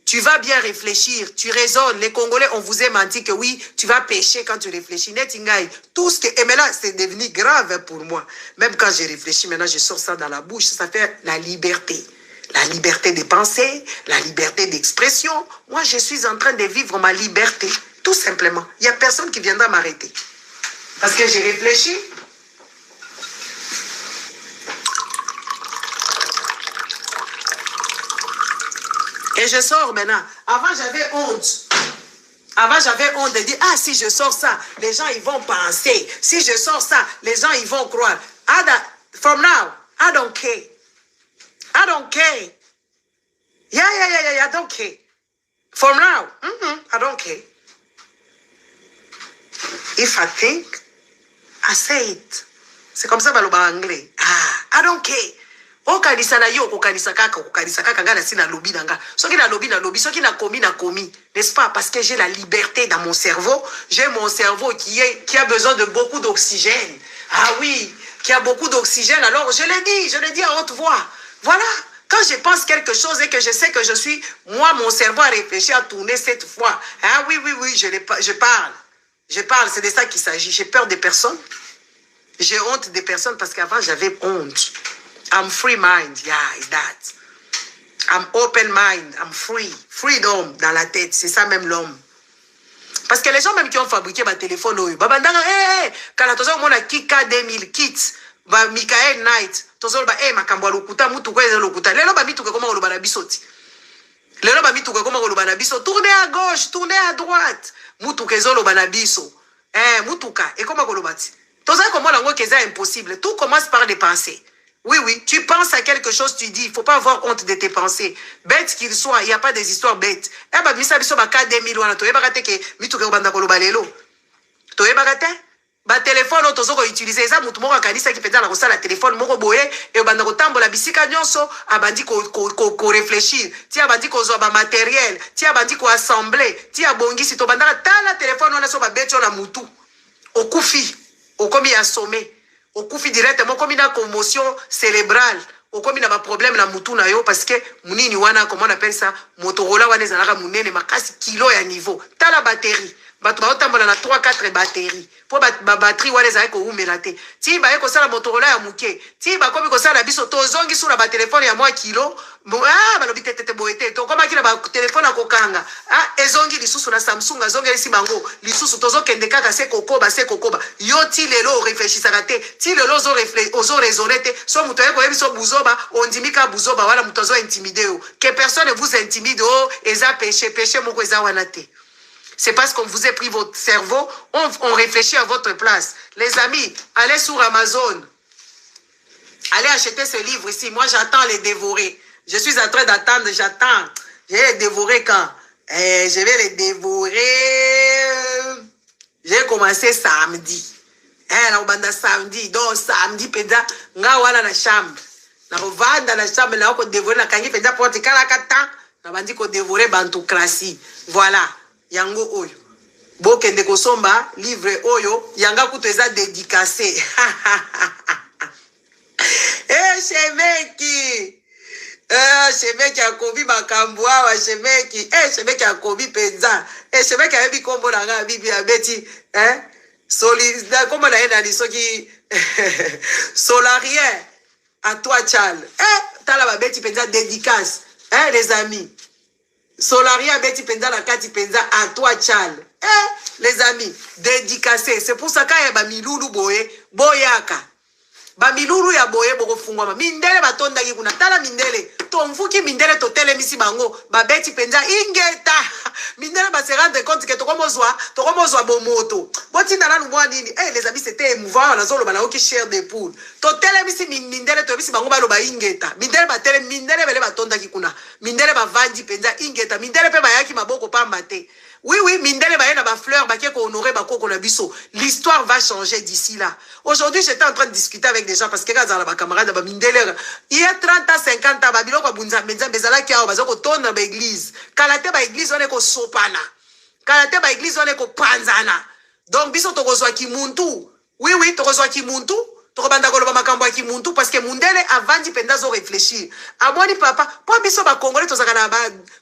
tu vas bien réfléchir, tu raisonnes. Les Congolais, on vous a menti que oui, tu vas pécher quand tu réfléchis. Tout ce que... Et maintenant, c'est devenu grave pour moi. Même quand j'ai réfléchi, maintenant, je sors ça dans la bouche. Ça fait la liberté. La liberté de penser, la liberté d'expression. Moi, je suis en train de vivre ma liberté. Tout simplement. Il n'y a personne qui viendra m'arrêter. Parce que j'ai réfléchi. Et je sors maintenant. Avant, j'avais honte. Avant, j'avais honte de dire, ah, si je sors ça, les gens, ils vont penser. Si je sors ça, les gens, ils vont croire. From now, I don't care. I don't care. Yeah, I don't care. From now, I don't care. If I think, I say it. C'est comme ça, baloba anglais. I don't care. O kanisa na yo ko kanisa kaka ngana sina lobi nanga. Soki na lobi, soki na komi, n'est-ce pas? Parce que j'ai la liberté dans mon cerveau, j'ai mon cerveau qui a besoin de beaucoup d'oxygène. Ah oui, qui a beaucoup d'oxygène. Alors je le dis à haute voix. Voilà, quand je pense quelque chose et que je sais que je suis, moi mon cerveau a réfléchi à tourner cette fois. Ah oui, je parle. Je parle, c'est de ça qu'il s'agit. J'ai peur des personnes. J'ai honte des personnes parce qu'avant j'avais honte. I'm free mind, yeah, it's that. I'm open mind, I'm free. Freedom dans la tête, c'est ça même l'homme. Parce que les gens même qui ont fabriqué ma téléphone, babandanga, quand on a Kika 2000 kits, ba Michael Knight, tozo ba makambo lokuta mutu kwa lokuta. Lelo ba mitu koma oloba na bisoti. Lelo ba mitu koma oloba na biso, tournez à gauche, tournez à droite. Mutu kezo loba na biso. Mutuka et comment kolobati. Tozo comment la ngo keza impossible. Tout commence par des pensées. Oui, tu penses à quelque chose, tu dis, il ne faut pas avoir honte de tes pensées. Bête qu'il soit, il n'y a pas des histoires bêtes. Bah, misa biso ba 2000 wana, toye bagate ke mitu ke banda koloba lelo. Toye bagate? Ba téléphone tozo ko utiliser ça mutu moko kanisa ki penda na kosala téléphone moko boye et banda ko tambola bisika nyonso abandi ko réfléchir. Ti abandi ko zo ba matériel, ti abandi ko assembler, ti abongisi to banda tala téléphone wana so ba beto na mutu. Okufi, okomi assommé. Au coup directement comme une commotion cérébrale au comme il a un problème na mutu na yo parce que munini wana comment on appelle ça Motorola wana ezalaka munene makasi kilo ya niveau ta la batterie bato ba otambola na 3-4 batterie pour ba batterie wana ezalaka ko umela te ti ba eko sala Motorola ya muke ti ba komi ko sala biso to zongi sur la téléphone ya moi kilo balobi tete boete to koma kina ba téléphone akokanga ezongi lisusu na Samsung azongi esi bango lisusu tozo kende kaka se kokoba yo ti lelo réfléchissaka te ti lelo ozo raisonner te so muto eko yebi so buzoba ondimika buzoba wala muto zo intimider que personne ne vous intimide eza péché moko eza wana te. C'est parce qu'on vous a pris votre cerveau, on réfléchit à votre place. Les amis, allez sur Amazon. Allez acheter ce livre ici. Moi, j'attends les dévorer. Je suis en train d'attendre, j'attends. Je vais les dévorer quand? Je vais les dévorer. J'ai commencé samedi. na ubanda samedi donc samedi penza nga wana na chambre na kovanda na chambre na ko dévorer na kangi penza porte kala kata na bandi ko dévorer bantocratie voilà yango oyo bokende kosomba livre oyo yanga kutu eza dédicacé shemeki shemeki akobi makambo awa shemeki shemeki akobi penza shemeki ayebi kombo na nga bibi abeti kombo na ye nani soki solarien à toi Charles tala babeti penza dédicace les amis solarien abeti penza na kati penza à toi Charles les amis dédicacé c'est pour ça kaya bamilulu boye boyaka bamilulu ya boye bokofungwama mindele batondaki kuna tala mindele tomfuki mindele totelemisi bango babeti penza ingeta mindele ba se rendre compte que tokomozwa bomoto botinda nanu mwa nini les amis c'était émouvant na zolo bana oki chair de poule totelemisi mindele tobisi bango baloba ingeta mindele batele mindele bele batondaki kuna mindele bavandi penza ingeta mindele pe bayaki maboko pamba te. Oui, mindele baye na ba fleur baké ko honorer ba koko na biso. L'histoire va changer d'ici là. Aujourd'hui, j'étais en train de discuter avec des gens parce que quand ba camarade ba mindele il y a 30 ans 50 ans babilo ko bunza menza bezala ki awa bazoko tona ba église. Kalate ba église on est ko sopana. Kalate ba église on est ko panzana. Donc biso tokozwa ki muntu. Oui, tokozwa ki muntu. Tokobanda koloba makambo ya ki muntu parce que mundele avandi penda zo réfléchir. Amoni papa, po biso ba congolais tozaka na ba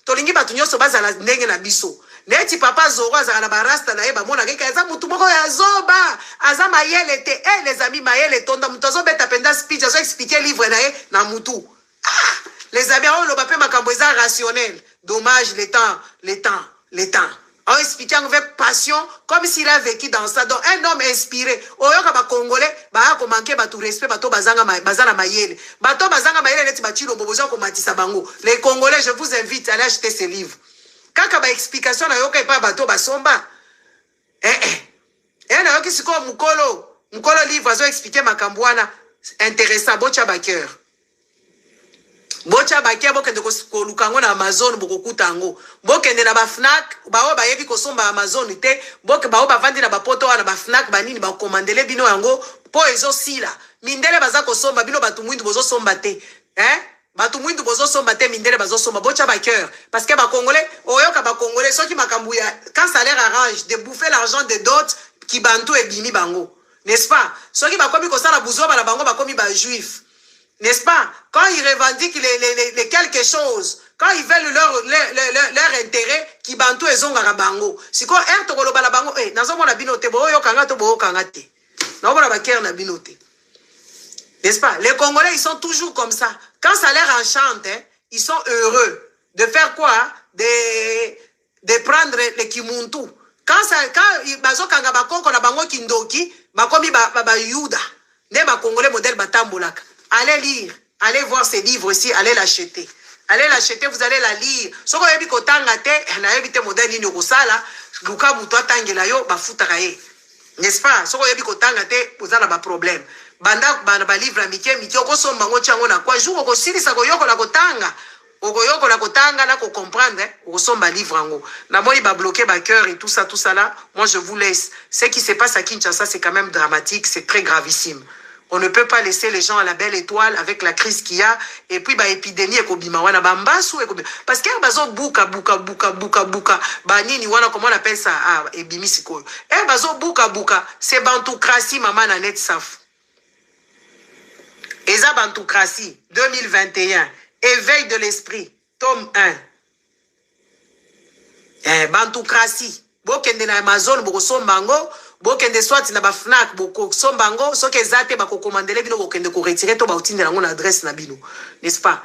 tolingi batu nyonso bazala ndenge na biso. Neti papa zoro azaka na barasta na ye bamona keka eza mutu moko ya zoba aza mayele te les amis mayele tonda mutu azobeta penda speech azo expliquer livre na ye na mutu les amis on loba pe makambo eza rationnel dommage le temps on explique avec passion comme s'il a vécu dans ça donc un homme inspiré oyoka ba congolais ba ko manquer ba tout respect bato bazanga bazana mayele bato bazanga mayele neti bachilo bobozo ko matisa bango les congolais je vous invite à aller acheter ces livres. Kaka ba explication na yoka ipa bato basomba na yoki siko mukolo livre azo expliquer makambo wana intéressant bocha ba cœur bokende ko lukango na Amazon bokokuta ngo bokende na ba Fnac bawo bayebi ko somba Amazon te boke bawo bavandi na bapoto wana ba Fnac banini ba commandele bino yango po ezo sila mindele baza ko somba bino batu mwindu bozo somba te batu mwindu bozo somba te mindele bazo somba bocha ba cœur parce que ba congolais oyoka ba congolais soki makambu ya quand ça leur arrange de bouffer l'argent de d'autres qui bantu et bimi bango n'est-ce pas soki ba komi ko sala buzoba na bango ba komi ba juif n'est-ce pas quand ils revendiquent les quelque chose quand ils veulent leur intérêt qui bantu ezonga bango siko to koloba la bango nazomona binote boyoka nga to boyoka nga te nazomona ba cœur na binote. N'est-ce pas? Les Congolais, ils sont toujours comme ça. Quand ça leur enchante, ils sont heureux. De faire quoi? De prendre les kimuntu. Quand bazo kanga bakonko na bango kindoki, bakomi ba yuda. Ne ba Congolais modèle batambolaka. Allez lire. Allez voir ces livres ici. Allez l'acheter. Allez l'acheter, vous allez la lire. Soko yebi kotanga te, na yebi te modèle ni kosala, luka muto atangela yo bafutaka ye. N'est-ce pas? Soko yebi kotanga te, vous avez ba problème. Banda ba livre mike okosomba ngo chango na kwa jour okosilisa koyoko la kotanga okoyoko la kotanga na ko comprendre okosomba livre ngo na moni ba bloquer ba cœur et tout ça là. Moi je vous laisse. Ce qui se passe à Kinshasa c'est quand même dramatique, c'est très gravissime. On ne peut pas laisser les gens à la belle étoile avec la crise qu'il y a et puis ba épidémie ekobima wana bambasu ekobima parce que bazo buka ba nini wana comment on appelle ça ebimi sikoyo bazo buka c'est bantocratie maman na net saf. Eza Bantocratie 2021 éveil de l'esprit tome 1 Bantocratie bokende na Amazon bokosomba ngo bokende swati na ba Fnac bokosomba ngo soki ezate bakokomandele bino bokende ko retirer to ba utindela ngo na adresse na bino n'est-ce pas?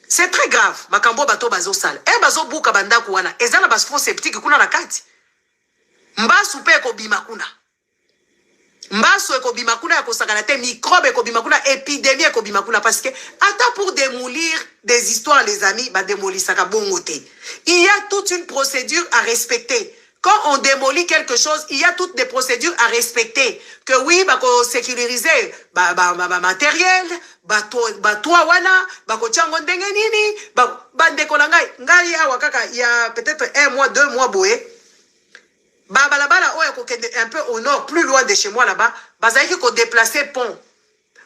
C'est très grave makambo bato bazo sala bazo buka bandako wana eza na bas faux sceptique kuna na kati mbasu pe ko bima kuna mbaso ekobima kuna ya kosakana te microbe ekobima kuna épidémie ekobima kuna parce que attends pour démolir des histoires les amis ba démolisaka bongo te. Il y a toute une procédure à respecter. Quand on démolit quelque chose, il y a toutes des procédures à respecter. Que oui, bako sécuriser matériel, toi wana, bako chango ndenge nini, bande konangai, ngai ya wakaka il y a peut-être 1 mois 2 mois boé. balabala oyo kokende un peu au nord, plus loin de chez moi là-bas, bazalaki ko déplacer pont.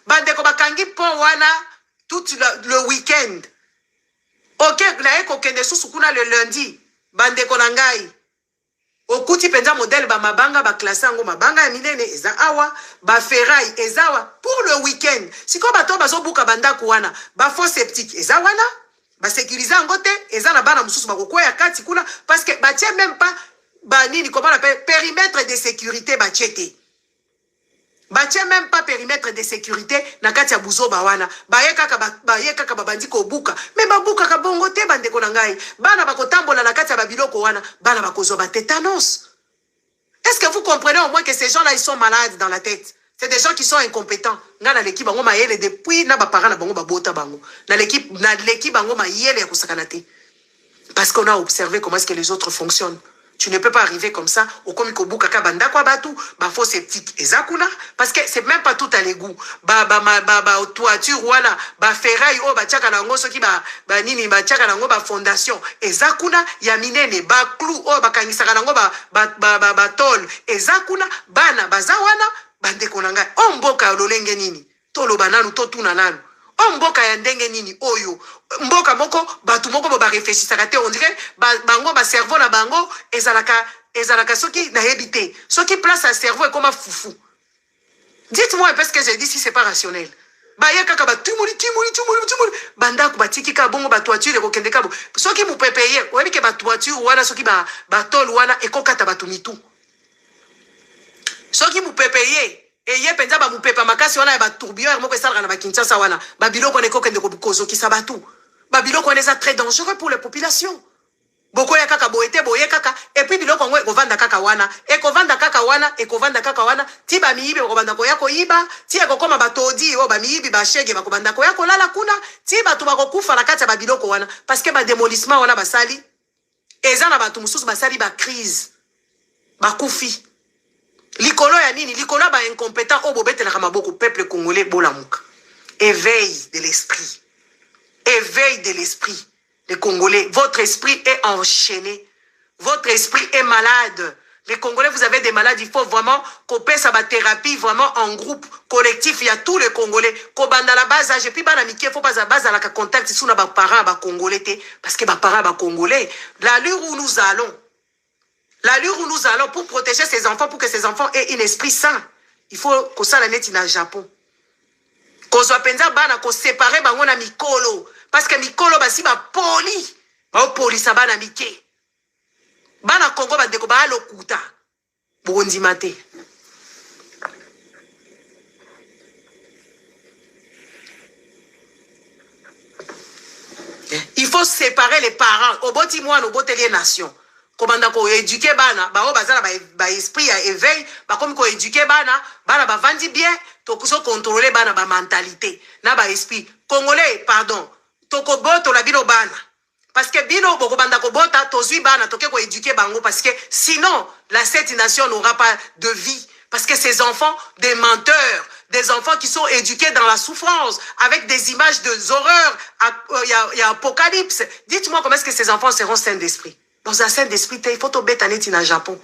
Bandeko bakangi pont wana tout le week-end. Ok, naye kokende susu kuna le lundi. Bandeko na ngai. Okuti penza modèle ba mabanga ba classe yango mabanga ya minene eza awa, ba ferraille eza awa pour le week-end. Siko bato bazo buka bandako wana, ba faux septique eza wana, ba sécuriser yango te, eza na bana mususu bakoko ya kati kuna parce que ba tie même pas ba nini comment on appelle périmètre de sécurité ba tiete. Ba tie même pas périmètre de sécurité na kati ya buzoba wana. Ba ye kaka babandi ko buka. Mais ba buka ka bongo te bandeko na ngai. Bana bakotambola na kati ya babiloko wana, bana bakozo ba tétanos. Est-ce que vous comprenez au moins que ces gens-là ils sont malades dans la tête? C'est des gens qui sont incompétents. Nga na l'équipe bango mayele depuis na ba parents na bango ba bota bango. Na l'équipe bango mayele ya kusakana te. Parce qu'on a observé comment est-ce que les autres fonctionnent. Tu ne peux pas arriver comme ça au komiko buka ka banda kwa batu ba faux sceptique ezakuna parce que c'est même pas tout à l'égout ba toiture wala ba ferraille o ba tchaka na ngo soki ba nini ba tchaka na ngo ba fondation ezakuna ya minene ba clou o ba kangisaka na ngo ba tol ezakuna bana bazawana bande konanga o mboka lolenge nini tolo bananu to tuna nanu o mboka ya ndenge nini oyo mboka moko batu moko ba réfléchissaka te on dirait bango ba cerveau na bango ezalaka soki na hebité soki place à cerveau et comme foufou. Dites-moi parce que j'ai dit si c'est pas rationnel. Ba ya kaka ba tumuli banda ko batiki ka bongo ba toiture ko kende ka bo soki mu pepeye oyebi ke ba toiture wana soki ba tol wana ekokata batu mitu soki mu pepeye et ye penza ba mupepa makasi wana ba tourbillon moko esalaka na ba Kinshasa wana ba biloko ne kokende ko kozo ki sabatu ba biloko ne très dangereux pour les populations boko ya kaka boete boye kaka et puis biloko ngo ekovanda kaka wana ti ba miibe ko banda ko yako iba ti eko koma batodi o ba miibi ba shege ba ko banda ko yako lala kuna ti batu ba ko kufa la kati ba biloko wana parce que ba démolissement wana basali eza na batu mususu basali ba crise ba kufi. Likolo ya nini? Likolo ba incompétent o bobetela kama boko peuple congolais bolamuka. Éveil de l'esprit. Éveil de l'esprit. Les Congolais, votre esprit est enchaîné. Votre esprit est malade. Les Congolais, vous avez des malades. Il faut vraiment qu'on paie sa thérapie vraiment en groupe, collectif. Il y a tous les Congolais. Qu'on bande à la base, j'ai plus ban amitié, faut pas à base à la contact sous nos parents, ba Congolais, parce que ba parents, ba Congolais. L'allure où nous allons pour protéger ces enfants, pour que ces enfants aient un esprit sain, il faut que ça la nette na Japon. Qu'on soit penza bana, qu'on sépare bango na mikolo. Parce que mikolo basi ba poli sa bana mike. Bana Congo ba deko ba lokuta. Bondi mate. Il faut séparer les parents. Oboti moi no botelie nation. Komanda ko éduquer bana ba o bazala ba esprit ya éveil ba comme ko éduquer bana ba vandi bien to ko contrôler bana ba mentalité na ba esprit congolais pardon to ko boto la bino bana parce que bino boko banda ko bota to zui bana to ke ko éduquer bango parce que sinon cette nation n'aura pas de vie parce que ces enfants des menteurs, des enfants qui sont éduqués dans la souffrance avec des images de horreur, il y a apocalypse. Dites-moi comment est-ce que ces enfants seront sains d'esprit? Dans un saint d'esprit, il faut tomber taneti na Japon.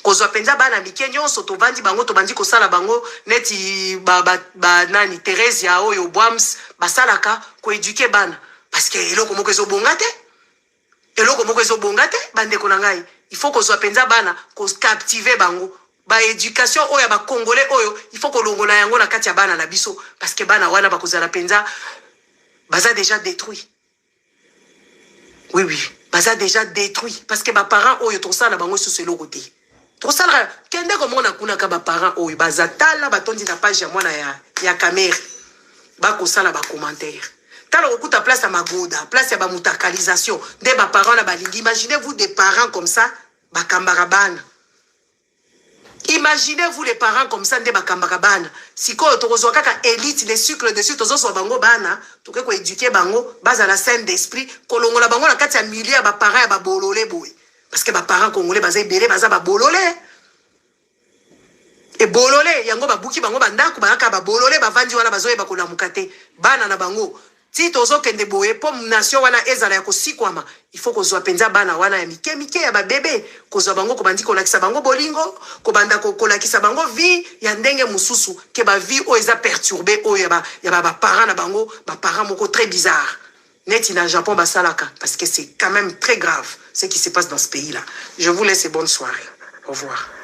Kozwa penza bana mikenyo soto bandi bango to bandi ko sala bango neti ba nani Teresia oyo Bwams basalaka ko éduquer bana parce que eloko moko ezo bongate bande ko ngai il faut kozwa penza bana ko captiver bango ba éducation oyo ba congolais oyo il faut ko longola yango na kati ya bana na biso parce que bana wana ba kozala penza baza déjà détruit. Oui. Baza déjà détruit parce que ba parents oyo to sala bango sur le côté. To sala kende ko mona kuna ka ba parents oyo baza tala ba tondi na page ya mwana ya caméra. Ba ko sala ba commentaire. Tala okuta place à magoda, place ya ba mutakalisation de ba parents na balingi. Imaginez-vous des parents comme ça ba kambarabana. Imaginez-vous les parents comme ça de ba kambarabana. Siko to kozwa kaka élite les sucres dessus to zo bango bana, to ke ko éduquer bango base à la scène d'esprit, kolongola bango na kati ya milieu ya ba parents ya ba bololé boy. Parce que ba parents congolais baza belé baza ba bololé. Et bololé yango ba buki bango bandako ba ka ba bololé ba vandi wana bazoye ba kola mukate bana na bango. ti tozokende boye po nation wana ezala ya kosikwama il faut kozwa penza bana wana ya mike ya babebe kozwa bango kobandi kolakisa bango bolingo kobanda kolakisa bango vie ya ndenge mususu ke ba vie o eza perturbé o ya ba parents na bango ba parents moko très bizarre neti na Japon basalaka parce que c'est quand même très grave ce qui se passe dans ce pays là. Je vous laisse et bonne soirée. Au revoir.